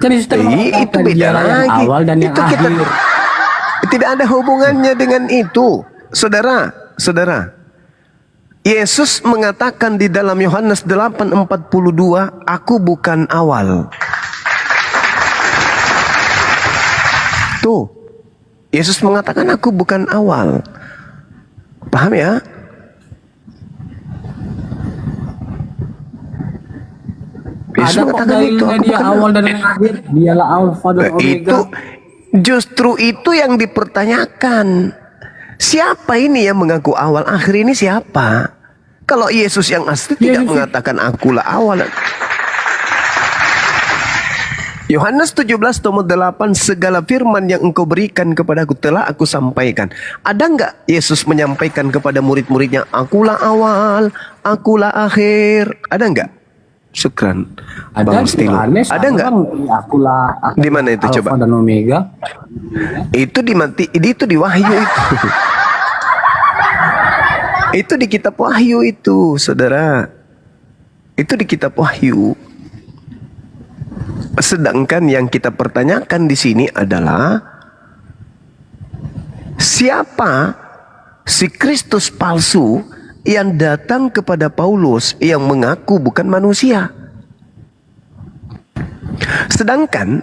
Kan Yesus itu Itu mengatakan beda dialah yang lagi. awal dan yang Itu kita akhir. tidak ada hubungannya dengan itu, saudara. Yesus mengatakan di dalam Yohanes 8:42, aku bukan awal. Tuh, Yesus mengatakan aku bukan awal. Paham ya? Yesus Ada kok mengatakan itu, dalilnya aku dia bukan awal dan yang akhir. Dialah Alfa dan Omega. itu justru itu yang dipertanyakan. Siapa ini yang mengaku awal akhir ini siapa? Kalau Yesus yang asli tidak mengatakan akulah awal. Yohanes 17 nomor 8, segala firman yang engkau berikan kepadaku telah aku sampaikan. Ada enggak Yesus menyampaikan kepada murid-muridnya, akulah awal, akulah akhir? Ada enggak? Syukran. Ada Bang di Stilo. Yohanes, Ada enggak? Akulah Di mana itu Alfa coba? dan Omega. Itu di Wahyu itu. Itu di kitab Wahyu itu, saudara. Itu di kitab Wahyu. Sedangkan yang kita pertanyakan di sini adalah siapa si Kristus palsu yang datang kepada Paulus yang mengaku bukan manusia. Sedangkan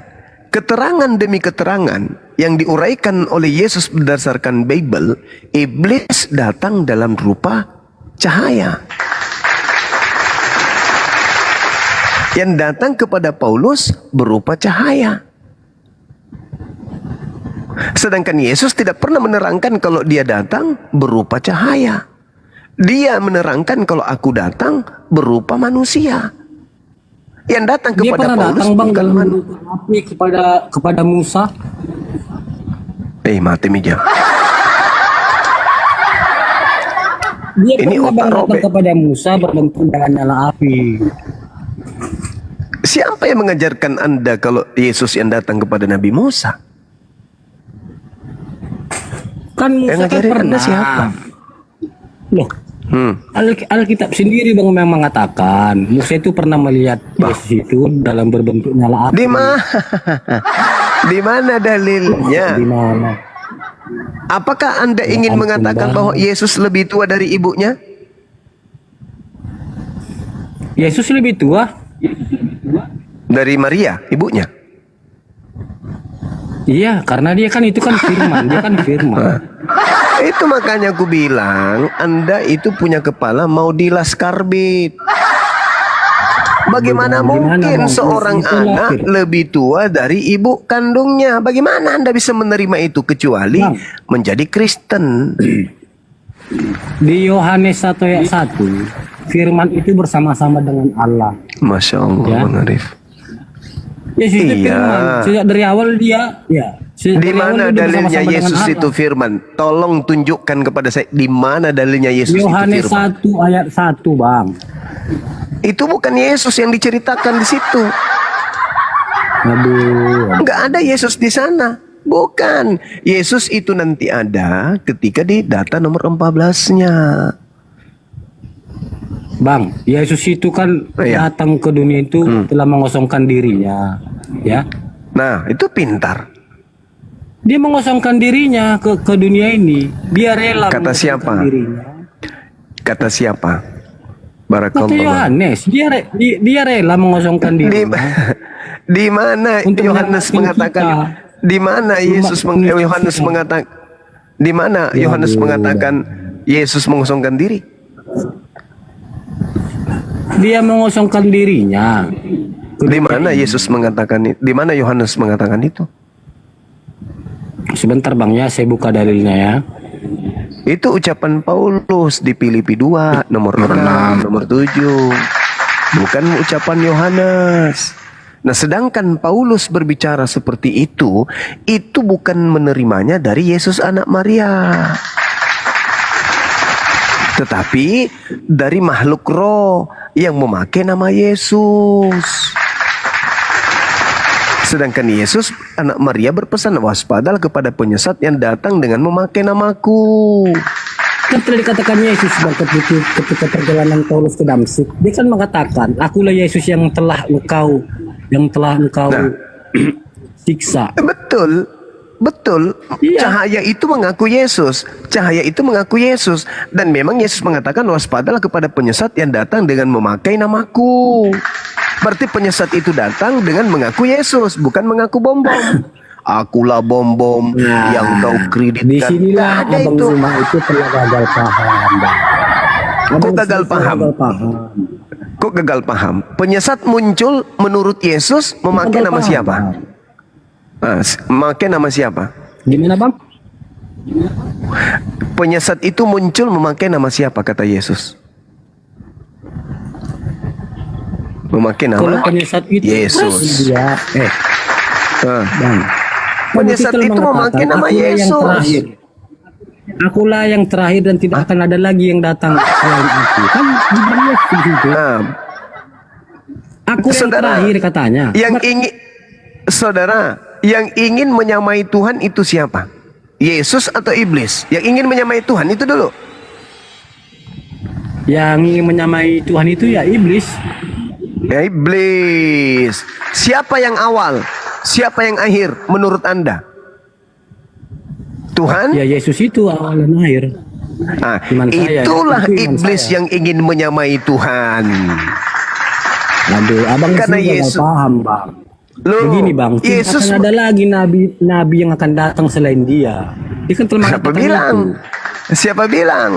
keterangan demi keterangan yang diuraikan oleh Yesus berdasarkan Bible, iblis datang dalam rupa cahaya. Yang datang kepada Paulus berupa cahaya. Sedangkan Yesus tidak pernah menerangkan kalau dia datang berupa cahaya. Dia menerangkan kalau aku datang berupa manusia. Yang datang Dia kepada pernah Paulus datang, Bang, bukan dalam manusia. bentuk api kepada Musa. Mati meja. Dia Ini pernah, otak Bang, datang robek. kepada Musa berbentuk dengan nyala api. Siapa yang mengajarkan Anda kalau Yesus yang datang kepada Nabi Musa? Kan Musa Yang kan ngajarin Anda pernah. siapa? Loh, Alkitab sendiri, Bang, memang mengatakan Musa itu pernah melihat Yesus itu dalam berbentuk nyala api. Di mana? Di mana dalilnya? Di mana? Apakah Anda Ya ingin ampun, mengatakan Bang. bahwa Yesus lebih tua dari ibunya? Yesus lebih tua? Dari Maria, ibunya? Iya, karena dia kan itu kan firman, dia kan firman. Itu makanya aku bilang, Anda itu punya kepala mau dilas karbit. Bagaimana Gimana, mungkin Bang? seorang Itu anak lahir. lebih tua dari ibu kandungnya? Bagaimana Anda bisa menerima itu kecuali Bang. menjadi Kristen? Di Yohanes 1 ayat 1, firman itu bersama-sama dengan Allah. Masya Allah, Ya. Bang Arif. Yesus itu Iya. firman. Sejak dari awal dia, ya. Sejak Di dari awal mana dia dalilnya bersama-sama dengan Yesus Allah. itu firman? Tolong tunjukkan kepada saya di mana dalilnya Yesus Yohanes itu firman. 1 ayat 1, Bang. Itu bukan Yesus yang diceritakan di situ. Aduh. Enggak ada Yesus di sana. Bukan. Yesus itu nanti ada ketika di data nomor 14-nya. Bang, Yesus itu kan Iya. datang ke dunia itu telah mengosongkan dirinya, ya. Nah, itu pintar. Dia mengosongkan dirinya ke dunia ini. Dia rela Kata mengosongkan siapa? dirinya. Kata siapa? Kata Barakallah. Yohanes, dia rela mengosongkan Di, dirinya. di mana Untuk Yohanes menyelamatkan mengatakan? kita. Di mana Yesus Yohanes kita. mengatakan? Di mana Yohanes mengatakan Yesus mengosongkan diri? Dia mengosongkan dirinya. Di mana Yesus mengatakan? Di mana Yohanes mengatakan itu? Sebentar Bang ya, saya buka dalilnya ya. Itu ucapan Paulus di Filipi 2 nomor 6, nomor 7. Bukan ucapan Yohanes. Nah, sedangkan Paulus berbicara seperti itu bukan menerimanya dari Yesus anak Maria. Tetapi dari makhluk roh yang memakai nama Yesus. Sedangkan Yesus, anak Maria berpesan, waspadalah kepada penyesat yang datang dengan memakai namaku. Kan telah dikatakan Yesus Bang, ketika perjalanan Paulus ke Damsik. Dia kan mengatakan, akulah Yesus yang telah engkau Nah. siksa. Betul, betul. Iya. Cahaya itu mengaku Yesus. Cahaya itu mengaku Yesus. Dan memang Yesus mengatakan, waspadalah kepada penyesat yang datang dengan memakai namaku. Berarti penyesat itu datang dengan mengaku Yesus, bukan mengaku bom-bom. Akulah bom-bom yang kau kreditkan. Disinilah Nggak ada abang itu. rumah itu telah gagal paham Bang. Kok gagal Abang paham? gagal paham. Kok gagal paham? Penyesat muncul menurut Yesus memakai Gagal nama paham, siapa? Bang. Memakai nama siapa? Gimana Bang? Penyesat itu muncul memakai nama siapa kata Yesus? Memakai Kalau nama penyesat itu Yesus. dia, Ah. Bang. Penyesat Paulus itu mengatakan, memakai nama "Akulah yang Yesus." terakhir. Akulah yang terakhir dan tidak akan ada lagi yang datang selain aku. Kan bukan Yesus itu. Nah, Aku yang Saudara, terakhir katanya. yang ingin saudara, yang ingin menyamai Tuhan itu siapa? Yesus atau iblis? Yang ingin menyamai Tuhan itu dulu. Yang ingin menyamai Tuhan itu ya iblis. Ya, iblis. Siapa yang awal? Siapa yang akhir menurut Anda? Tuhan? Ya Yesus itu awal dan akhir. Nah, Iman saya, itulah itu iman iblis saya. yang ingin menyamai Tuhan. Aduh, abang Karena sih gagal Yesus- paham bang. Loh, Begini bang, tidak Yesus akan ada lagi nabi yang akan datang selain dia. Dia kan telah siapa mengatakan bilang? itu. Siapa bilang?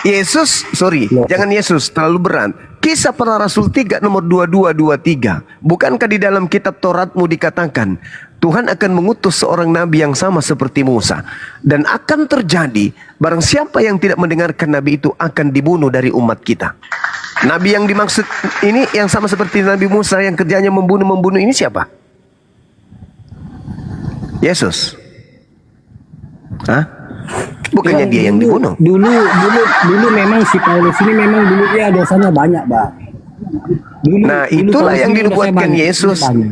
Yesus, sorry, Loh. jangan Yesus, terlalu berat. Kisah Para Rasul 3 nomor 2223. Bukankah di dalam kitab Tauratmu dikatakan Tuhan akan mengutus seorang nabi yang sama seperti Musa, dan akan terjadi barang siapa yang tidak mendengarkan nabi itu akan dibunuh dari umat kita. Nabi yang dimaksud ini yang sama seperti Nabi Musa yang kerjanya membunuh ini siapa? Yesus. Hah? Bukannya dia yang dibunuh. Dulu memang si Paulus ini memang dulu dia dosanya banyak bang. Nah, itulah Paulus yang ini dinubuatkan dosanya Yesus. banyak.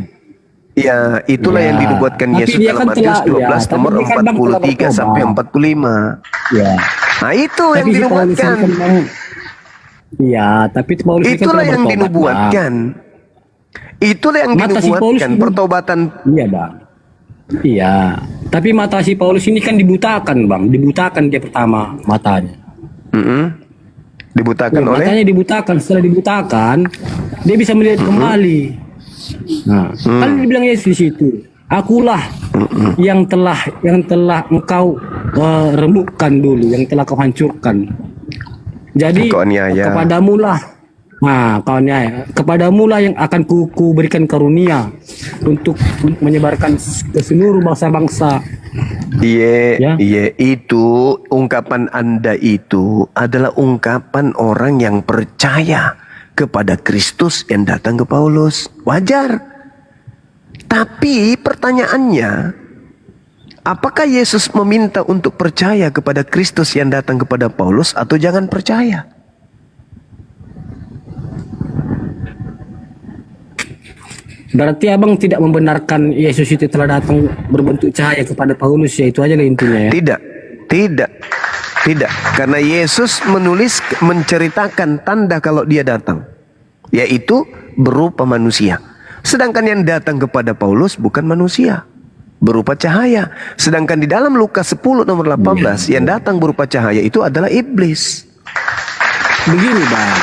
Ya, itulah Ya, yang dinubuatkan tapi Yesus dia dalam kan Matius telah- 12 ya, nomor tapi dia kan bang telah 43 sampai bertobat. 45. Ya. Nah, itu yang Tapi si Paulus ini dinubuatkan. kan memang- Iya, tapi Paulus ini kan Itulah telah yang bertobat, dinubuatkan. Itulah yang Mata si Paulus dinubuatkan ini- pertobatan. Bang. Iya bang. Iya. Tapi mata si Paulus ini kan dibutakan, Bang. Dibutakan dia pertama matanya. Dibutakan oleh Matanya dibutakan. Setelah dibutakan, dia bisa melihat kembali. Nah, kan dibilang Yesus di situ, akulah yang telah engkau remukkan dulu, yang telah kau hancurkan. Jadi Kau aniaya. kepadamulah yang akan ku berikan karunia untuk menyebarkan ke seluruh bangsa-bangsa. Ya. Iya, itu ungkapan Anda itu adalah ungkapan orang yang percaya kepada Kristus yang datang ke Paulus. Wajar. Tapi pertanyaannya, apakah Yesus meminta untuk percaya kepada Kristus yang datang kepada Paulus atau jangan percaya? Berarti abang tidak membenarkan Yesus itu telah datang berbentuk cahaya kepada Paulus, ya itu aja lah intinya ya. Tidak. Karena Yesus menceritakan tanda kalau dia datang, yaitu berupa manusia. Sedangkan yang datang kepada Paulus bukan manusia, berupa cahaya. Sedangkan di dalam Lukas 10 nomor 18 yang datang berupa cahaya itu adalah iblis. Begini bang,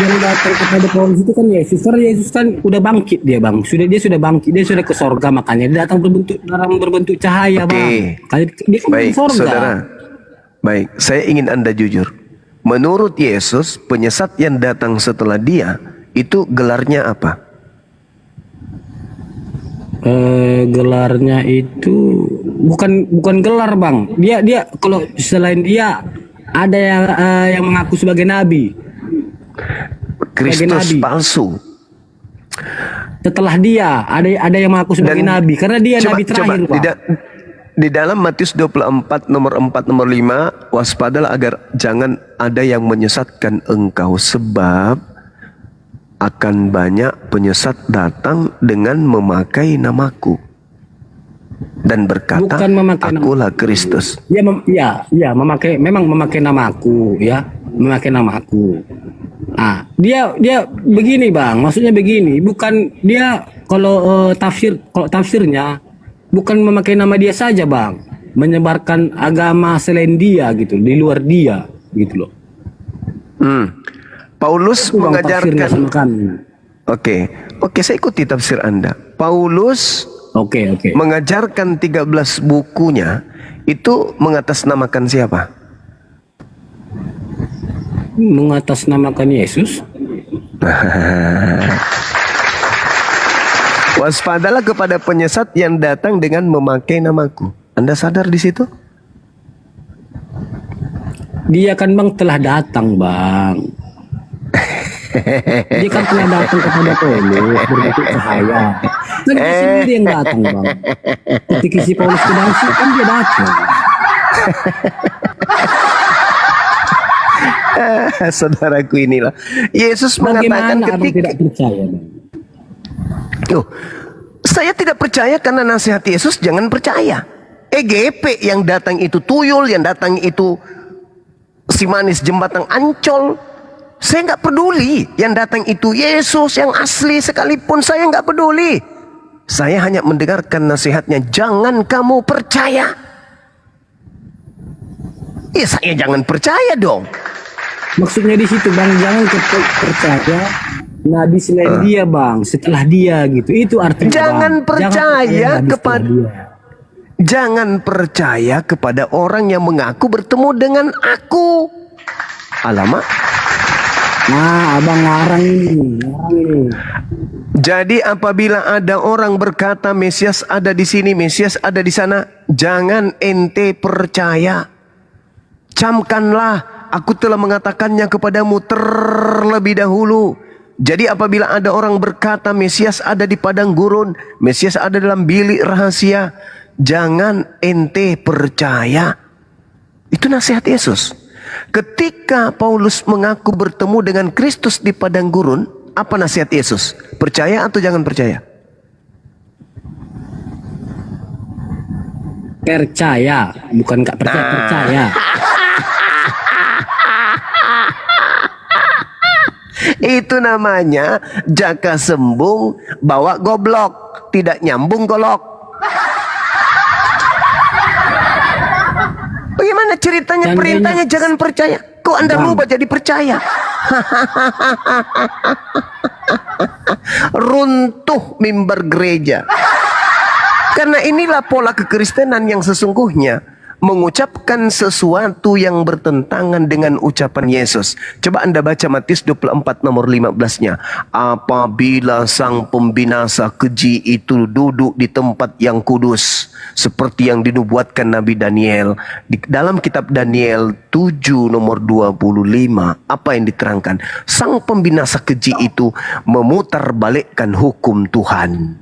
yang datang kepada Paulus itu kan Yesus, karena Yesus kan udah bangkit dia bang, dia sudah bangkit, dia sudah ke sorga, makanya dia datang berbentuk cahaya bang. Dia kan Baik, ke sorga. saudara. Baik, saya ingin Anda jujur. Menurut Yesus, penyesat yang datang setelah dia itu gelarnya apa? Gelarnya itu bukan gelar bang. Dia kalau selain dia ada yang mengaku sebagai nabi. Kristus palsu. Setelah dia ada yang mengaku sebagai nabi karena dia nabi terakhir Pak. Di dalam Matius 24 nomor 4 nomor 5, waspadalah agar jangan ada yang menyesatkan engkau, sebab akan banyak penyesat datang dengan memakai namaku dan berkata, akulah Kristus. Memang memakai namaku ya, memakai namaku. Ah, dia begini bang, maksudnya begini, bukan dia kalau tafsirnya bukan memakai nama dia saja bang, menyebarkan agama selain dia gitu, di luar dia gitu loh. Paulus mengajarkan. Oke, saya ikuti tafsir Anda. Paulus mengajarkan 13 bukunya itu mengatasnamakan siapa? Mengatasnamakan Yesus. Waspadalah kepada penyesat yang datang dengan memakai namaku. Anda sadar di situ? Dia kan bang telah datang bang. Dia kan telah datang kepada Paulus berbentuk cahaya. Kan dia sendiri yang datang bang. Ketika si Paulus ke Damsik kan dia datang. Saudaraku inilah Yesus mengatakan ketika tidak percaya bang? Saya tidak percaya karena nasihat Yesus jangan percaya. EGP yang datang itu tuyul, yang datang itu si manis jembatan Ancol, saya nggak peduli. Yang datang itu Yesus yang asli sekalipun saya nggak peduli. Saya hanya mendengarkan nasihatnya, jangan kamu percaya. Ya saya jangan percaya dong. Maksudnya di situ bang, jangan percaya nabi selain dia bang, setelah dia gitu. Itu artinya jangan bang. Jangan percaya kepada orang yang mengaku bertemu dengan aku. Alamak. Nah, abang ngarang ini. Jadi apabila ada orang berkata Mesias ada di sini, Mesias ada di sana, jangan ente percaya. Camkanlah, aku telah mengatakannya kepadamu terlebih dahulu. Jadi apabila ada orang berkata Mesias ada di padang gurun, Mesias ada dalam bilik rahasia, jangan ente percaya. Itu nasihat Yesus. Ketika Paulus mengaku bertemu dengan Kristus di padang gurun, apa nasihat Yesus? Percaya atau jangan percaya? Percaya, bukan gak percaya, percaya. Itu namanya jaka sembung bawa goblok, tidak nyambung golok. ceritanya perintahnya jangan percaya. Kok Anda rubah jadi percaya? Runtuh mimbar gereja. Karena inilah pola kekristenan yang sesungguhnya, mengucapkan sesuatu yang bertentangan dengan ucapan Yesus. Coba Anda baca Matius 24 nomor 15-nya. Apabila sang pembinasa keji itu duduk di tempat yang kudus, seperti yang dinubuatkan Nabi Daniel. Di dalam kitab Daniel 7 nomor 25, apa yang diterangkan? Sang pembinasa keji itu memutarbalikkan hukum Tuhan.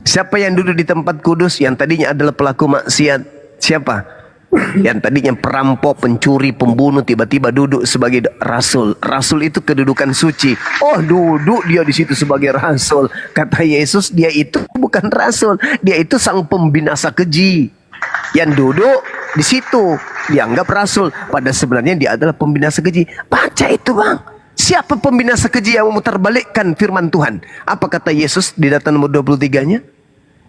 Siapa yang duduk di tempat kudus yang tadinya adalah pelaku maksiat? Siapa? Yang tadinya perampok, pencuri, pembunuh, tiba-tiba duduk sebagai rasul. Rasul itu kedudukan suci. Oh, duduk dia di situ sebagai rasul. Kata Yesus, dia itu bukan rasul, dia itu sang pembinasa keji. Yang duduk di situ dianggap rasul, padahal sebenarnya dia adalah pembinasa keji. Baca itu, Bang. Siapa pembinasa keji yang memutarbalikkan firman Tuhan? Apa kata Yesus di data nomor 23-nya?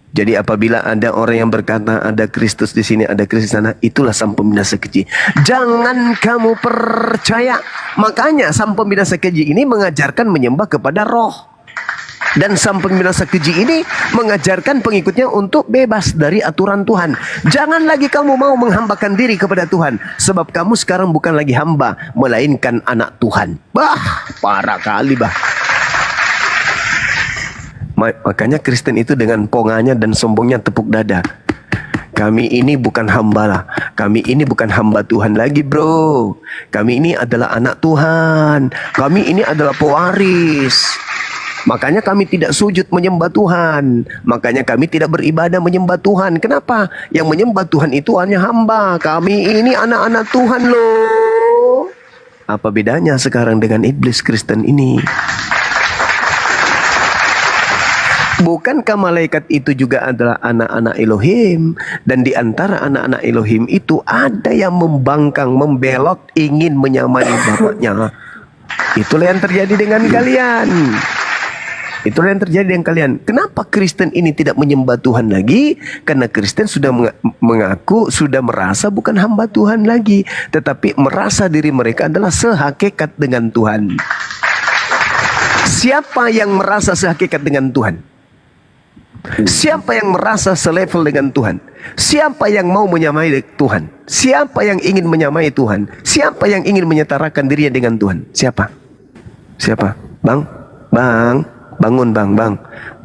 Jadi apabila ada orang yang berkata ada Kristus di sini, ada Kristus di sana, itulah sang pembinasa keji. Jangan kamu percaya. Makanya sang pembinasa keji ini mengajarkan menyembah kepada roh. Dan sang pembinasa keji ini mengajarkan pengikutnya untuk bebas dari aturan Tuhan. Jangan lagi kamu mau menghambakan diri kepada Tuhan, sebab kamu sekarang bukan lagi hamba, melainkan anak Tuhan. Bah, parah kali, bah. Makanya Kristen itu dengan ponganya dan sombongnya tepuk dada. Kami ini bukan hamba lah. Kami ini bukan hamba Tuhan lagi, bro. Kami ini adalah anak Tuhan. Kami ini adalah pewaris. Makanya kami tidak sujud menyembah Tuhan. Makanya kami tidak beribadah menyembah Tuhan. Kenapa? Yang menyembah Tuhan itu hanya hamba. Kami ini anak-anak Tuhan loh. Apa bedanya sekarang dengan iblis Kristen ini? Bukankah malaikat itu juga adalah anak-anak Elohim? Dan di antara anak-anak Elohim itu ada yang membangkang, membelot, ingin menyamai bapaknya. Itulah yang terjadi dengan kalian. Itulah yang terjadi dengan kalian. Kenapa Kristen ini tidak menyembah Tuhan lagi? Karena Kristen sudah mengaku, sudah merasa bukan hamba Tuhan lagi, tetapi merasa diri mereka adalah sehakikat dengan Tuhan. Siapa yang merasa sehakikat dengan Tuhan? Siapa yang merasa selevel dengan Tuhan? Siapa yang mau menyamai Tuhan? Siapa yang ingin menyamai Tuhan? Siapa yang ingin menyetarakan dirinya dengan Tuhan? Siapa? Siapa? Bang? Bang? Bangun, bang, bang.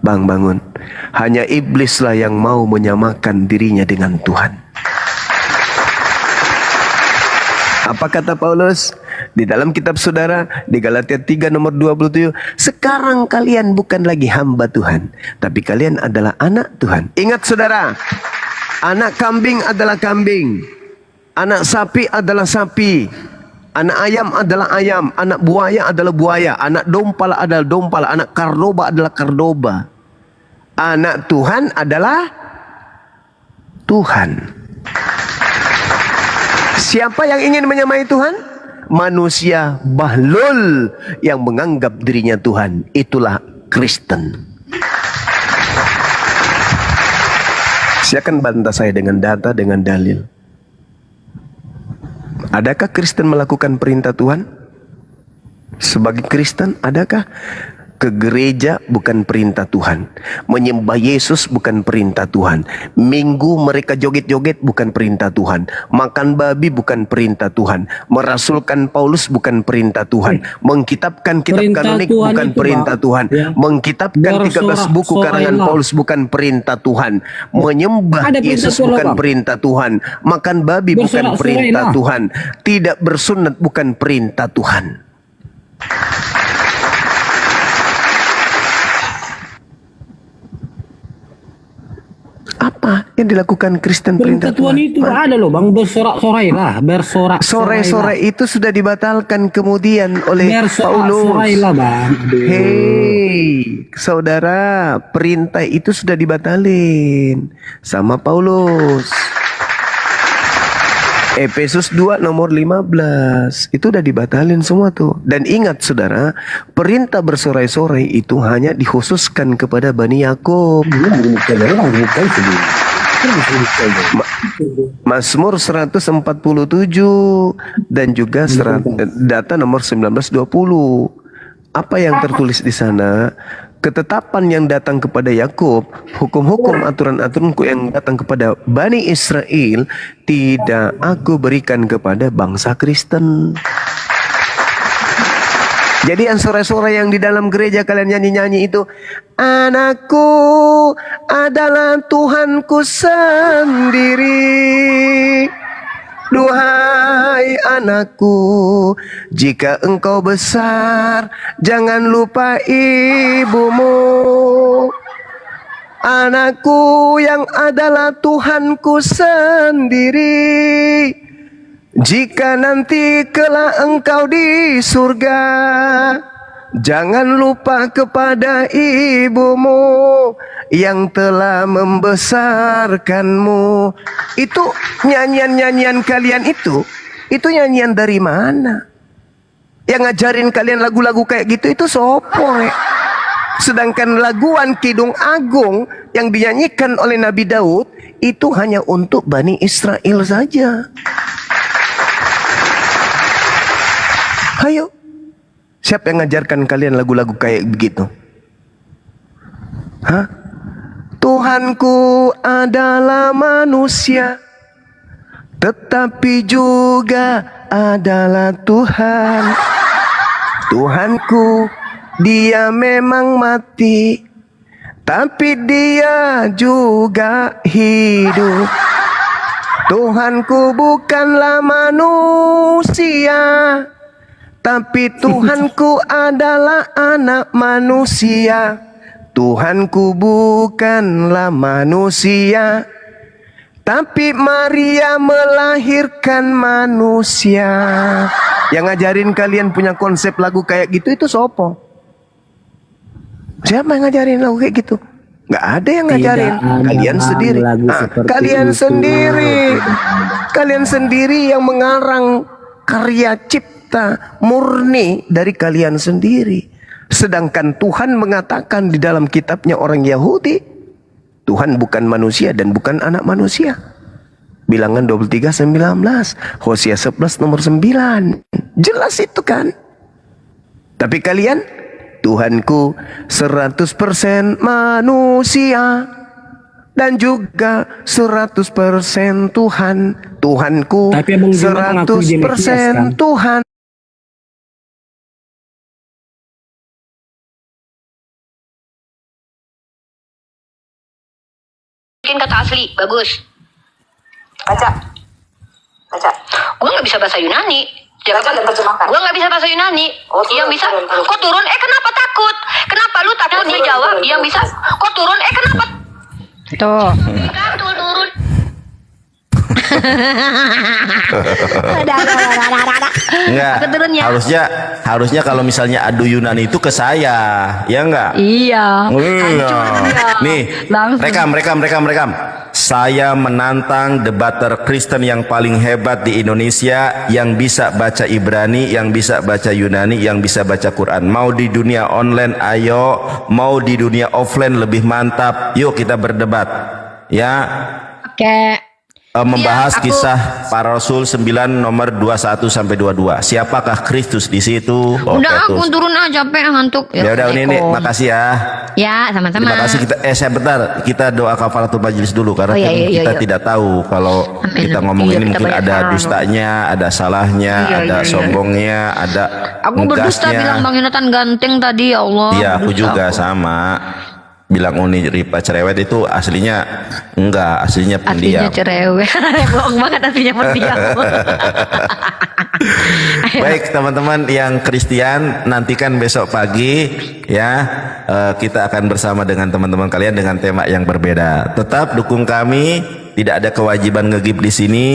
Bang, bangun. Hanya iblislah yang mau menyamakan dirinya dengan Tuhan. Apa kata Paulus? Di dalam kitab saudara, di Galatia 3 nomor 27. Sekarang kalian bukan lagi hamba Tuhan, tapi kalian adalah anak Tuhan. Ingat saudara, anak kambing adalah kambing. Anak sapi adalah sapi. Anak ayam adalah ayam. Anak buaya adalah buaya. Anak dompal adalah dompal. Anak kardoba adalah kardoba. Anak Tuhan adalah Tuhan. Siapa yang ingin menyamai Tuhan? Manusia bahlul yang menganggap dirinya Tuhan. Itulah Kristen. Silakan bantah saya dengan data, dengan dalil. Adakah Kristen melakukan perintah Tuhan? Sebagai Kristen, adakah? Ke gereja bukan perintah Tuhan. Menyembah Yesus bukan perintah Tuhan. Minggu mereka joget-joget bukan perintah Tuhan. Makan babi bukan perintah Tuhan. Merasulkan Paulus bukan perintah Tuhan. Mengkitabkan kitab kanonik bukan perintah Tuhan. Mengkitabkan 13 buku karangan Paulus bukan perintah Tuhan. Menyembah Yesus bukan perintah Tuhan. Makan babi bukan perintah Tuhan. Tidak bersunat bukan perintah Tuhan. Apa yang dilakukan Kristen perintah Tuhan? Itu ada loh bang, bersorak-sorai lah, Sore-sore itu sudah dibatalkan kemudian oleh Paulus. Lah bang. Hei, saudara, perintah itu sudah dibatalin sama Paulus. Efesus 2 nomor 15 itu udah dibatalin semua tuh. Dan ingat saudara, perintah bersorai-sorai itu hanya dikhususkan kepada Bani Yakub. Mazmur 147 dan juga data nomor 1920. Apa yang tertulis di sana? Ketetapan yang datang kepada Yakub, hukum-hukum aturan-aturanku yang datang kepada Bani Israel, tidak aku berikan kepada bangsa Kristen. Jadi yang sore-sore yang di dalam gereja kalian nyanyi-nyanyi itu, anakku adalah Tuhanku sendiri. Duhai anakku, jika engkau besar, jangan lupa ibumu. Anakku yang adalah Tuhanku sendiri, jika nanti kelak engkau di surga, jangan lupa kepada ibumu yang telah membesarkanmu. Itu nyanyian-nyanyian kalian itu nyanyian dari mana? Yang ngajarin kalian lagu-lagu kayak gitu itu sopo? Sedangkan laguan Kidung Agung yang dinyanyikan oleh Nabi Daud itu hanya untuk Bani Israel saja. Ayo, siapa yang ngajarkan kalian lagu-lagu kayak begitu? Hah? Tuhanku adalah manusia, tetapi juga adalah Tuhan. Tuhanku, dia memang mati, tapi dia juga hidup. Tuhanku bukanlah manusia, tapi Tuhanku adalah anak manusia. Tuhanku bukanlah manusia, tapi Maria melahirkan manusia. Yang ngajarin kalian punya konsep lagu kayak gitu itu sopo? Siapa yang ngajarin lagu kayak gitu? Nggak ada yang ngajarin. Kalian sendiri. Kalian sendiri. Kalian sendiri yang mengarang karya cipta murni dari kalian sendiri. Sedangkan Tuhan mengatakan di dalam kitabnya orang Yahudi, Tuhan bukan manusia dan bukan anak manusia. Bilangan 23:19, Hosea 11 nomor 9. Jelas itu kan? Tapi kalian, Tuhanku 100% manusia dan juga 100% Tuhan. Tuhanku 100% Tuhan. Bikin kata asli, bagus. Baca. Gue nggak bisa bahasa Yunani. Baca dan terjemahkan. Gue nggak bisa bahasa Yunani. Yang bisa, kok turun? Kenapa takut? Kenapa lu takut? Dia jawab. Yang bisa, kok turun? Kenapa? Tuh. Turun. Enggak. Harusnya kalau misalnya adu Yunani itu ke saya, ya enggak? Iya. Nih, Langsung. rekam. Saya menantang debater Kristen yang paling hebat di Indonesia, yang bisa baca Ibrani, yang bisa baca Yunani, yang bisa baca Quran. Mau di dunia online ayo, mau di dunia offline lebih mantap. Yuk kita berdebat. Ya. Oke. Membahas kisah para Rasul 9 nomor 21 sampai 22. Siapakah Kristus di situ? Udah aku turun aja, capek ngantuk. Ya udah ini makasih ya. Ya, sama-sama. Terima kasih saya bentar kita doa kafaratul majelis dulu karena kita tidak tahu kalau kita ngomong ini mungkin ada dustanya, ada salahnya, ada sombongnya, ada aku berdusta bilang Bang Yonatan ganteng tadi, ya Allah. Iya, aku juga sama. Bilang Uni Ripa cerewet itu aslinya enggak, aslinya pendiam. Aslinya cerewet. Bohong banget, aslinya pendiam. Baik teman-teman yang Kristen, nantikan besok pagi ya, kita akan bersama dengan teman-teman kalian dengan tema yang berbeda. Tetap dukung kami. Tidak ada kewajiban ngegib di sini,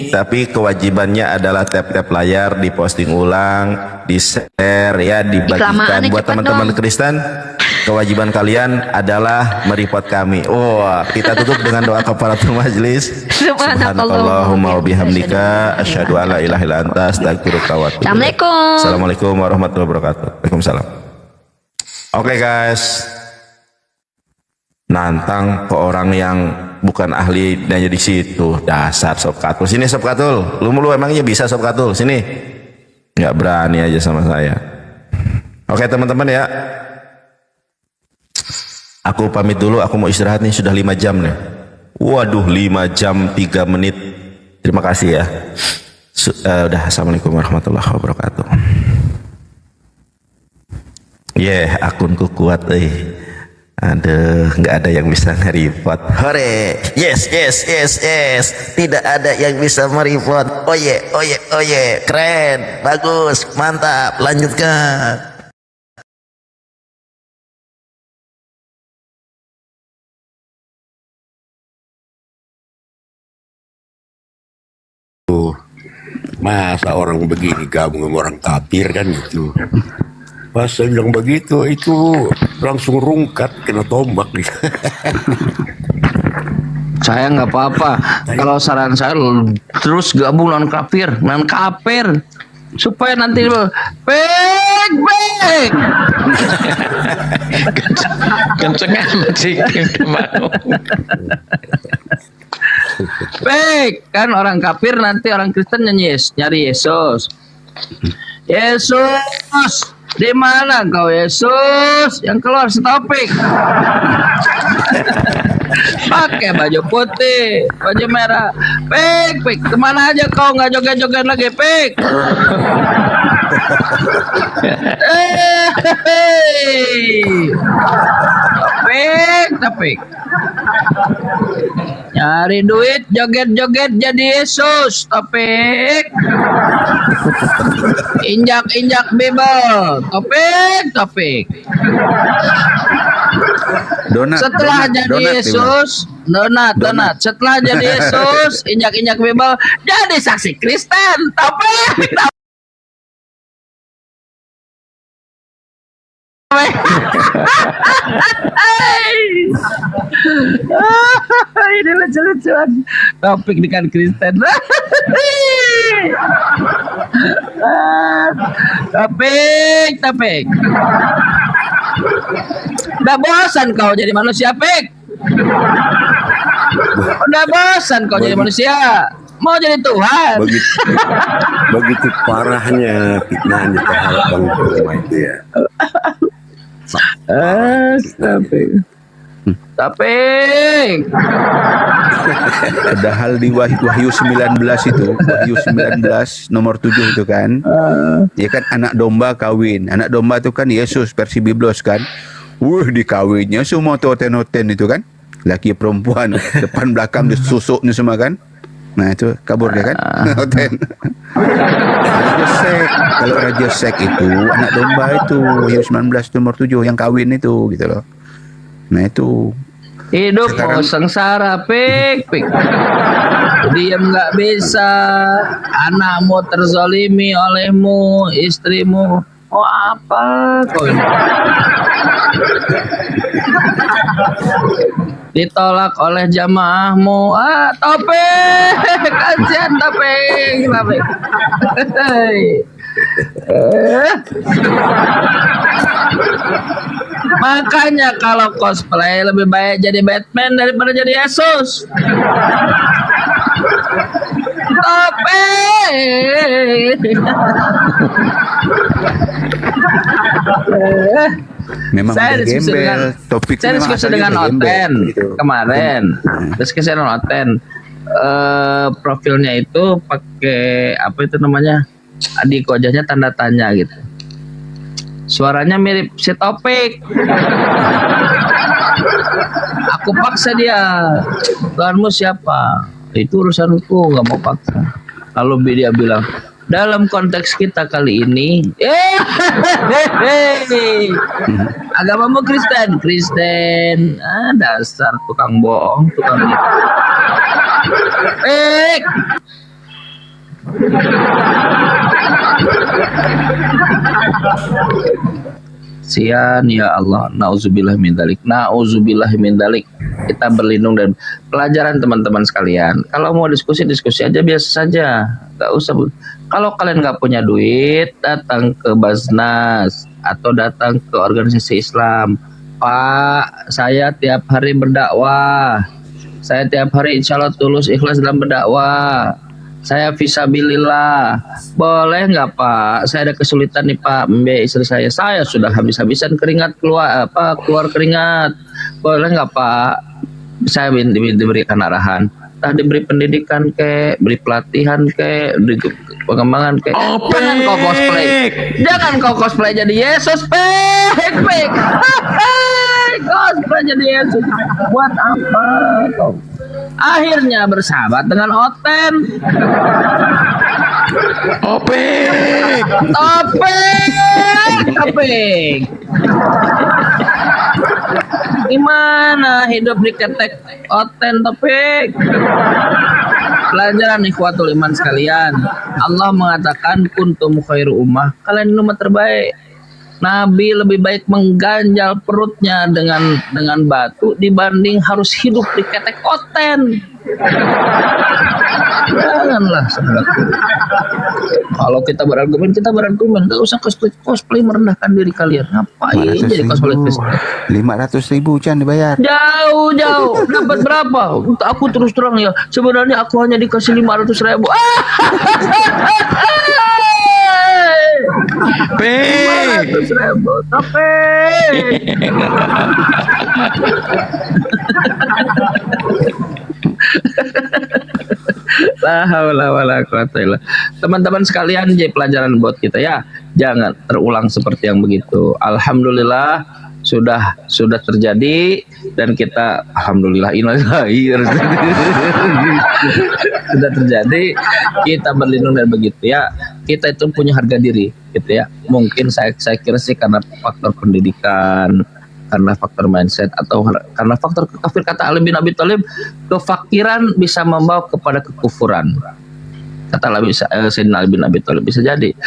tapi kewajibannya adalah tap-tap layar, diposting ulang, di-share ya, dibagikan buat teman-teman Kristen. Kewajiban kalian adalah mereport kami. Kita tutup dengan doa kafaratul majlis. Subhanakallahumma wa bihamdika asyhadu an la ilaha illa anta astaghfiruka wa atubu ilaik. Assalamualaikum warahmatullahi wabarakatuh. Waalaikumsalam. Oke guys. Nantang ke orang yang bukan ahlinya di situ. Dasar Sob Katul. Sini Sob Katul. Lu emangnya bisa Sob Katul? Sini. Nggak berani aja sama saya. Oke teman-teman ya. Aku pamit dulu. Aku mau istirahat nih. Sudah 5 jam nih. Waduh, 5 jam 3 menit. Terima kasih ya. Udah. Assalamualaikum warahmatullahi wabarakatuh. Akunku kuat Aduh, nggak ada yang bisa nge-report. Hore, yes. Tidak ada yang bisa mereport. Oye, keren, bagus, mantap, lanjutkan. Masa orang begini gabung sama orang kafir kan gitu. Pas saya bilang begitu, itu langsung rungkat, kena tombak. Saya nggak apa-apa. Kalau saran saya terus gabung non kafir, supaya nanti pek. Kenceng amat sih. Pek kan orang kafir, nanti orang Kristen nyari Yesus. Yesus, di mana kau Yesus? Yang keluar setopik. Pakai baju putih, baju merah. Pek, kemana aja kau? Nggak joget-joget lagi, Pek. Topik. Nyari duit, joget-joget jadi Yesus, Topik. Injak Bible, Topik. Setelah jadi Yesus, donat. Setelah jadi Yesus, injak Bible, jadi saksi Kristen, Topik. Ini lucu-lucuan Topik dengan Kristen. Topik. Udah bosan kau jadi manusia, Pik? Udah bosan kau jadi manusia? Mau jadi Tuhan? Begitu parahnya fitnahan terhadap Bang Kurma itu ya. Topik. Padahal di Wahyu 19 itu, Wahyu 19 nomor 7 itu kan, ya kan anak domba kawin. Anak domba itu kan Yesus versi Biblos kan. Dikawinnya semua toten-toten itu kan. Laki perempuan, depan belakang disusuknya semua kan. Nah itu kabur dia kan. Toten. Raja Sek. Kalau Raja Sek itu anak domba itu Wahyu 19 nomor 7 yang kawin itu gitu loh. Nah itu hidup mau sengsara, Pik. Diam nggak bisa, anakmu terzolimi olehmu, istrimu. Oh apa kau ini? Ditolak oleh jamaahmu. Topik, kasihan Topik. Makanya kalau cosplay lebih baik jadi Batman daripada jadi Yesus. Topik. memang saya diskusi dengan Oten kemarin. Diskusi dengan Oten. Profilnya itu pakai apa itu namanya? Di wajahnya tanda tanya gitu. Suaranya mirip si Topik. Aku paksa dia. Tuhanmu siapa? Itu urusanku, nggak mau paksa. Lalu dia bilang, dalam konteks kita kali ini, agamamu Kristen. Dasar tukang bohong, tukang gitu. Sian ya Allah, nauzubillah min dzalik. Kita berlindung dan pelajaran teman-teman sekalian. Kalau mau diskusi aja biasa saja, nggak usah. Kalau kalian nggak punya duit, datang ke Basnas atau datang ke organisasi Islam. Pak, saya tiap hari berdakwah. Saya tiap hari insya Allah tulus ikhlas dalam berdakwah. Saya fisabilillah. Boleh nggak Pak? Saya ada kesulitan nih Pak, membiayai istri saya. Saya sudah habis-habisan keringat keluar keringat. Boleh nggak Pak? Saya diberikan arahan. Entah diberi pendidikan ke, beri pelatihan ke, pengembangan ke. Jangan kau cosplay. Jangan kau cosplay jadi Yesus, pek. Cosplay jadi Yesus. Buat apa kau? Akhirnya bersahabat dengan Oten. Topik. Gimana hidup di ketek Oten Topik? Pelajaran ikhwatul iman sekalian. Allah mengatakan kuntum khairu ummah. Kalian ini umat terbaik. Nabi lebih baik mengganjal perutnya dengan batu dibanding harus hidup di ketek Oten. Janganlah saudaraku. Kalau kita berargumen, gak usah cosplay merendahkan diri kalian. Ngapain jadi cosplay Kristen? 500.000 Chan dibayar. Jauh. Dapat berapa? Aku terus terang ya. Sebenarnya aku hanya dikasih 500.000. Pek. 500.000. Tapi la haula wala quwata illa. Teman-teman sekalian, jadi pelajaran buat kita ya. Jangan terulang seperti yang begitu. Alhamdulillah sudah terjadi dan kita alhamdulillah sudah terjadi, kita berlindung dari begitu ya. Kita itu punya harga diri gitu ya. Mungkin saya kira sih karena faktor pendidikan, karena faktor mindset, atau karena faktor kafir. Kata Ali bin Abi Thalib, kefakiran bisa membawa kepada kekufuran. Kata Sayyidina Ali bin Abi Thalib, bisa jadi.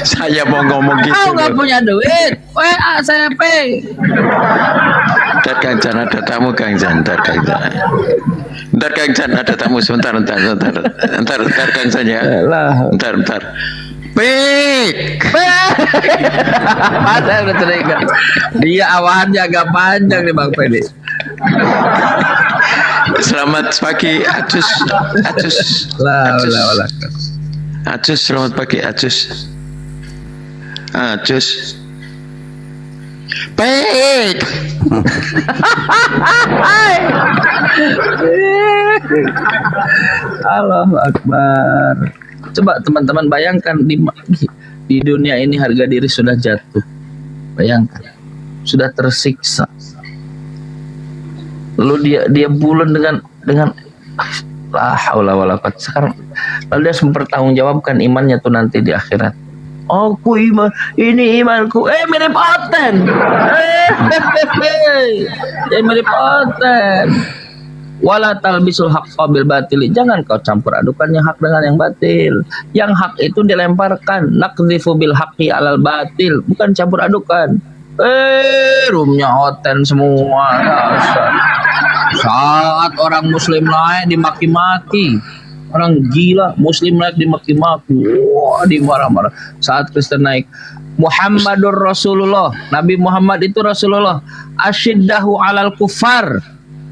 Saya mau ngomong gitu. Aku nggak punya duit. Saya pay. Ntar Kang Jan ada tamu Kang Jan. Ntar Kang Jan ada tamu sebentar. Ntar Kang Jan ya. Ntar. Pik. Saya udah curiga. Dia awannya agak panjang nih Bang Pedi. Selamat pagi Acus. Acus, selamat pagi Acus. Pik. Allahu Akbar. Coba teman-teman bayangkan di dunia ini harga diri sudah jatuh. Bayangkan, sudah tersiksa. Lalu dia bulan dengan la haula wala quwwata. Sekarang lalu dia harus mempertanggungjawabkan imannya tuh nanti di akhirat. Aku iman, ini imanku. Mirip Oten. Mirip Oten. Wala talbisul haqqa bil batili. Jangan kau campur adukan yang hak dengan yang batil. Yang hak itu dilemparkan. Naqdhifu bil haqqi alal batil. Bukan campur adukan. Roomnya Oten semua. Saat orang muslim naik dimaki-maki. Orang gila muslim naik dimaki-maki. Wah, dimarah-marah. Saat Kristen naik, Muhammadur Rasulullah. Nabi Muhammad itu Rasulullah. Asyiddahu alal kufar.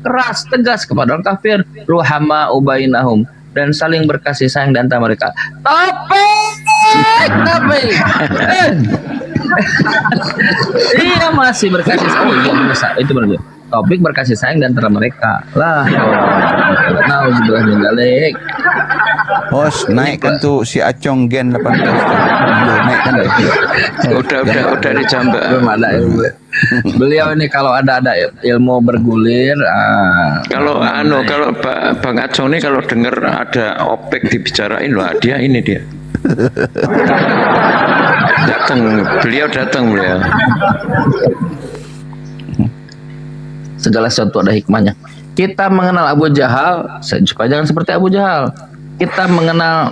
Keras, tegas kepada orang kafir. Ruhama ubainahum. Dan saling berkasih sayang di antara mereka. Tapi iya masih berkasih sayang. Itu benar. Topik berkasih sayang di antara mereka. Lah. Nauzubillah min dzalik. Bos, naikkan tuh si Acong Gen 18. Naikkan deh. Udah dijambak. Belum ada ilmu. Beliau ini kalau ada ilmu bergulir. Kalau Bang Acong ini kalau dengar ada OPEC dibicarain, loh dia. Beliau datang. Segala sesuatu ada hikmahnya. Kita mengenal Abu Jahal supaya jangan seperti Abu Jahal. Kita mengenal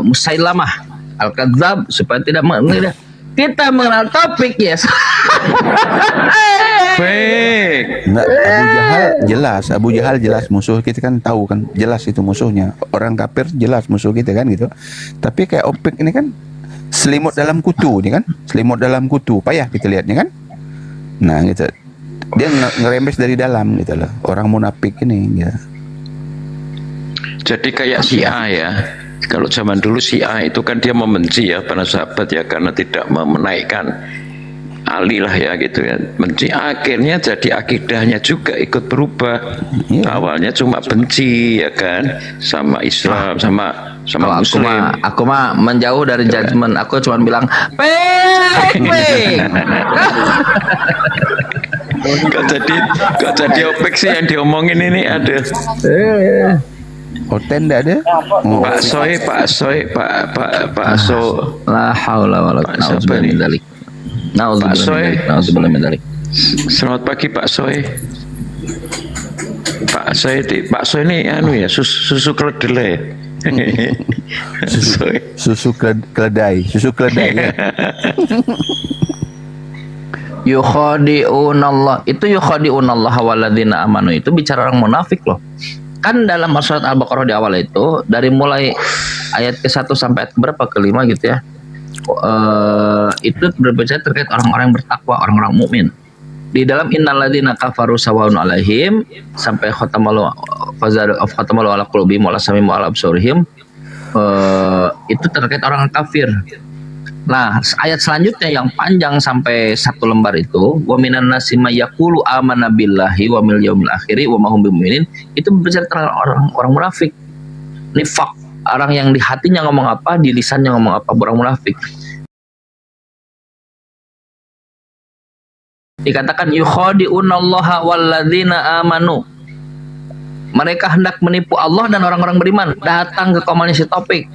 Musailamah Al-Kadzab supaya tidak mengenal. Kita mengenal Topik, yes. Fake. Abu Jahal jelas musuh kita kan, tahu kan, jelas itu musuhnya. Orang kafir jelas musuh kita kan gitu. Tapi kayak Opik ini kan selimut dalam kutu nih kan, selimut dalam kutu, payah kita lihatnya kan. Nah gitu. Dia ngerembes dari dalam gitu loh. Orang munafik ini ya. Jadi kayak Syiah ya. Kalau zaman dulu Syiah itu kan dia membenci ya para sahabat ya karena tidak menaikkan Ali lah ya gitu ya. Benci akhirnya jadi akidahnya juga ikut berubah. Awalnya cuma benci ya kan sama Islam sama Kalau Muslim. aku mah menjauh dari judgement. Aku cuma bilang, pek. Kok jadi opek sih yang diomongin ini ada. Hotel enggak ada? Pak Soy. La haula wala quwwata illa billah. Nauzubillah min dzalik. Selamat pagi Pak Soy. Pak Soy ini anu ya susu keledai. Susu keledai ya. Yukhadi'unallah. Itu yukhadi'unallah waladzina amanu itu bicara orang munafik loh. Kan dalam surat Al-Baqarah di awal itu dari mulai ayat ke-1 sampai ayat berapa ke-5 gitu ya. Itu berbicara terkait orang-orang yang bertakwa, orang-orang mukmin. Di dalam innalladzina kafaru sawaun alaihim sampai khatamallahu ala qulubihim wa la sami'u ala absurihim, itu terkait orang kafir. Nah, ayat selanjutnya yang panjang sampai 1 lembar itu, wa minan nasi may yaqulu amanna billahi wa bil yaumil akhir wa ma hum bimumin, itu berbicara tentang orang munafik. Nifaq, orang yang di hatinya ngomong apa, di lisannya ngomong apa, orang munafik. Dikatakan yukhadi'unallaha walladzina amanu. Mereka hendak menipu Allah dan orang-orang beriman. Datang ke komunitas topik.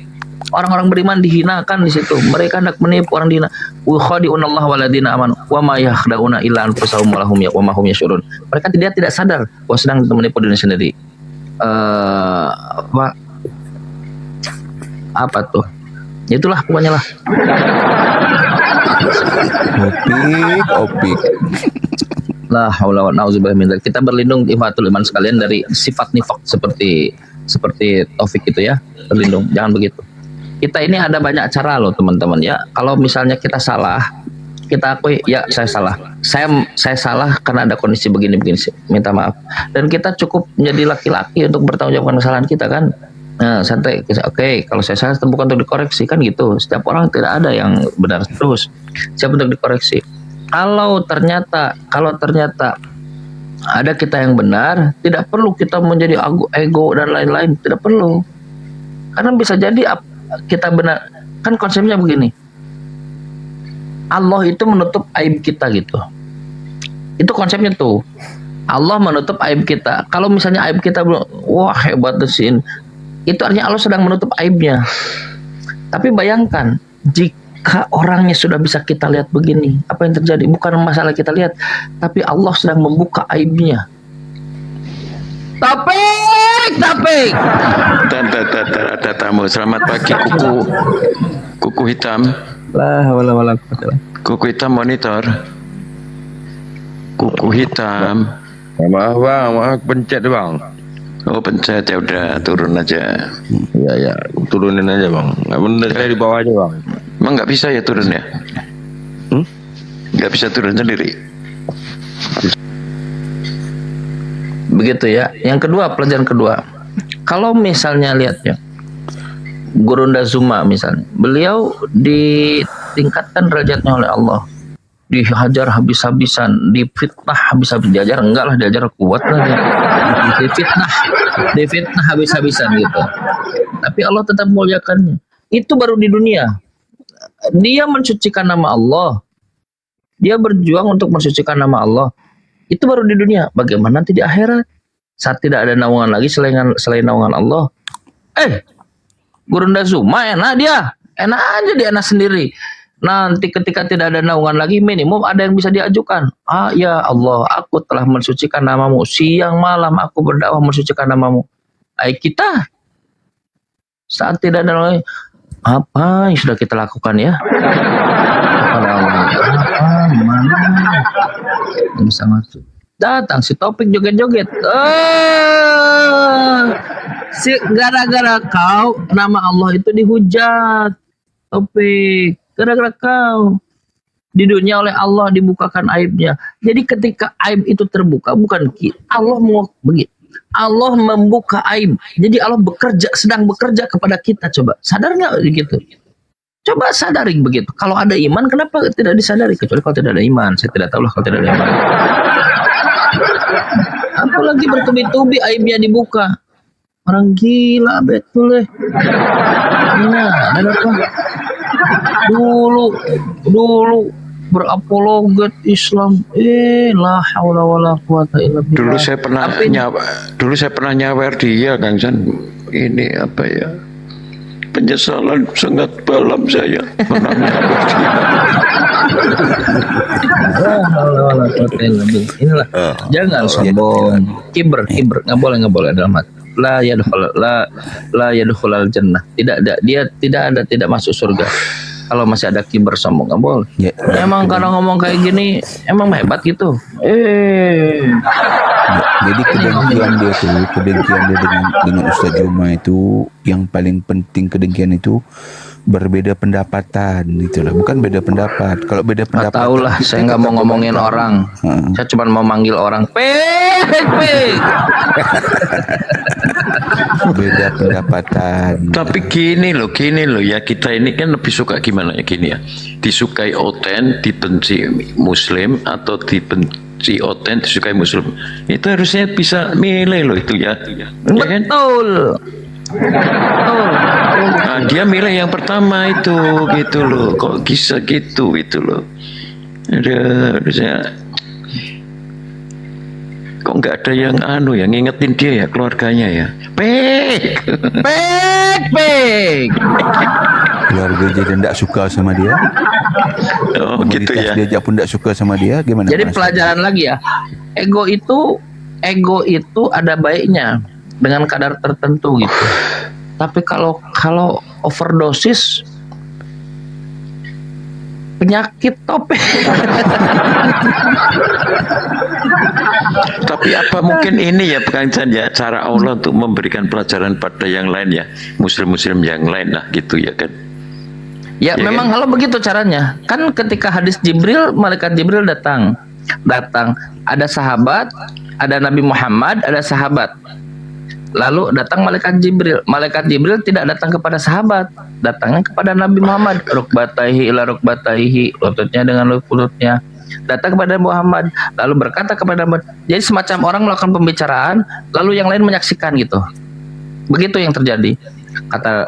Orang-orang beriman dihinakan di situ. Mereka hendak menipu orang dihina. Yukhadi'unallaha walladzina amanu wa ma yakhda'una illa anfusahum wa ma hum yash'urun. Mereka tidak sadar bahwa sedang menipu diri sendiri. Apa tuh? Itulah pokoknya lah. Opik. La haula wa na'udzubillah min dzalik. Kita berlindung ikhwatul iman sekalian dari sifat nifaq seperti Taufik itu ya. Berlindung, jangan begitu. Kita ini ada banyak cara loh teman-teman ya. Kalau misalnya kita salah, kita akui ya saya salah. Saya salah karena ada kondisi begini-begini. Minta maaf. Dan kita cukup menjadi laki-laki untuk bertanggung jawab kesalahan kita kan. Nah, santai. Oke, kalau saya salah bukan untuk dikoreksi kan gitu. Setiap orang tidak ada yang benar terus. Siapa untuk dikoreksi? Kalau ternyata ada kita yang benar, tidak perlu kita menjadi ego dan lain-lain, tidak perlu. Karena bisa jadi kita benar. Kan konsepnya begini. Allah itu menutup aib kita gitu. Itu konsepnya tuh. Allah menutup aib kita. Kalau misalnya aib kita wah hebat desin. Itu artinya Allah sedang menutup aibnya. Tapi bayangkan jika orangnya sudah bisa kita lihat begini, apa yang terjadi? Bukan masalah kita lihat, tapi Allah sedang membuka aibnya. Tapik. Ada tamu. Selamat pagi kuku hitam. Kuku hitam monitor. Kuku hitam. Maaf bang, pencet bang. Oh pencet ya udah turun aja. Ya turunin aja bang. Nggak bener saya di bawah aja bang. Emang nggak bisa ya turun ya? Nggak bisa turun sendiri. Begitu ya. Yang kedua, pelajaran kedua. Kalau misalnya lihat ya, Gurunda Zuma misalnya, beliau ditingkatkan derajatnya oleh Allah. Dihajar habis-habisan, difitnah habis-habisan. Diajar enggak lah, diajar kuat lah dia. Difitnah habis-habisan gitu. Tapi Allah tetap muliakannya. Itu baru di dunia. Dia mensucikan nama Allah. Dia berjuang untuk mensucikan nama Allah. Itu baru di dunia. Bagaimana nanti di akhirat? Saat tidak ada naungan lagi selain naungan Allah. Gurunda Zuma enak dia. Enak aja dia enak sendiri. Nanti ketika tidak ada naungan lagi, minimum ada yang bisa diajukan. Ya Allah, aku telah mensucikan namamu. Siang malam aku berdakwah mensucikan namamu. Kita saat tidak ada naungan, apa yang sudah kita lakukan ya? Bisa masuk. Datang si Topik joget-joget. Gara-gara kau nama Allah itu dihujat. Topik. Gara-gara kau. Di dunia oleh Allah dibukakan aibnya. Jadi ketika aib itu terbuka, bukan Allah mau begitu. Allah membuka aib. Jadi Allah sedang bekerja kepada kita. Coba sadar nggak gitu? Coba sadari begitu. Kalau ada iman, kenapa tidak disadari? Kecuali kalau tidak ada iman. Saya tidak tahu lah kalau tidak ada iman. Apalagi bertubi-tubi aibnya dibuka. Orang gila betul Nah, ada apa? Dulu berapologet Islam. La haula wala quwata illa billah. Dulu saya pernah nyawer dia, Kang San. Ini apa ya? Penyesalan sangat dalam saya pernah nyawer dia. Inilah. Jangan sombong. Kiber nggak boleh dalam hati. La yadkhulul jannah. Tidak masuk surga. Kalau masih ada kiber sombong nggak boleh. Emang karena ngomong kayak gini emang hebat gitu. Jadi kedengkian dia dengan Ustaz Juma itu, yang paling penting kedengkian itu berbeda pendapatan, itulah, bukan beda pendapat. Kalau beda pendapat, tahu lah, saya nggak mau ngomongin orang. Saya cuma mau manggil orang. Beda pendapatan. Tapi gini loh ya, kita ini kan lebih suka gimana ya, gini ya, disukai oten, dibenci Muslim, atau dibenci oten, disukai Muslim. Itu harusnya bisa milih loh itu ya. Betul. Nah, dia milih yang pertama itu gitu loh. Kok bisa gitu loh. Harusnya kok nggak ada yang yang ngingetin dia ya, keluarganya ya. Pek. Keluarga jadi tidak suka sama dia. Oh gitu ya. Dia pun tidak suka sama dia, gimana? Jadi pelajaran lagi ya. Ego itu ada baiknya dengan kadar tertentu gitu. Tapi kalau overdosis penyakit topik. Tapi apa mungkin ini ya Kang San ya, cara Allah untuk memberikan pelajaran pada yang lain ya, muslim yang lain lah gitu ya kan. Ya memang kan? kalau begitu caranya. Kan ketika hadis Jibril, malaikat Jibril datang. Ada sahabat, ada Nabi Muhammad, ada sahabat. Lalu datang malaikat Jibril. Malaikat Jibril tidak datang kepada sahabat, datangnya kepada Nabi Muhammad. Rukbataihi ila rukbataihi, lututnya dengan lututnya. Datang kepada Muhammad, lalu berkata kepada Muhammad. Jadi semacam orang melakukan pembicaraan, lalu yang lain menyaksikan gitu. Begitu yang terjadi. Kata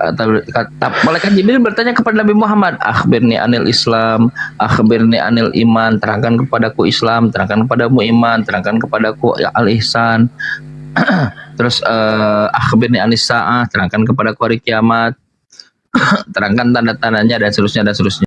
malaikat Jibril bertanya kepada Nabi Muhammad, akhbirni anil Islam, akhbirni anil iman, terangkan kepadaku Islam, terangkan kepadamu iman, terangkan kepadaku al-ihsan. Terus akhbirni anis sa'ah, terangkan kepadaku hari kiamat, terangkan tanda-tandanya dan seterusnya.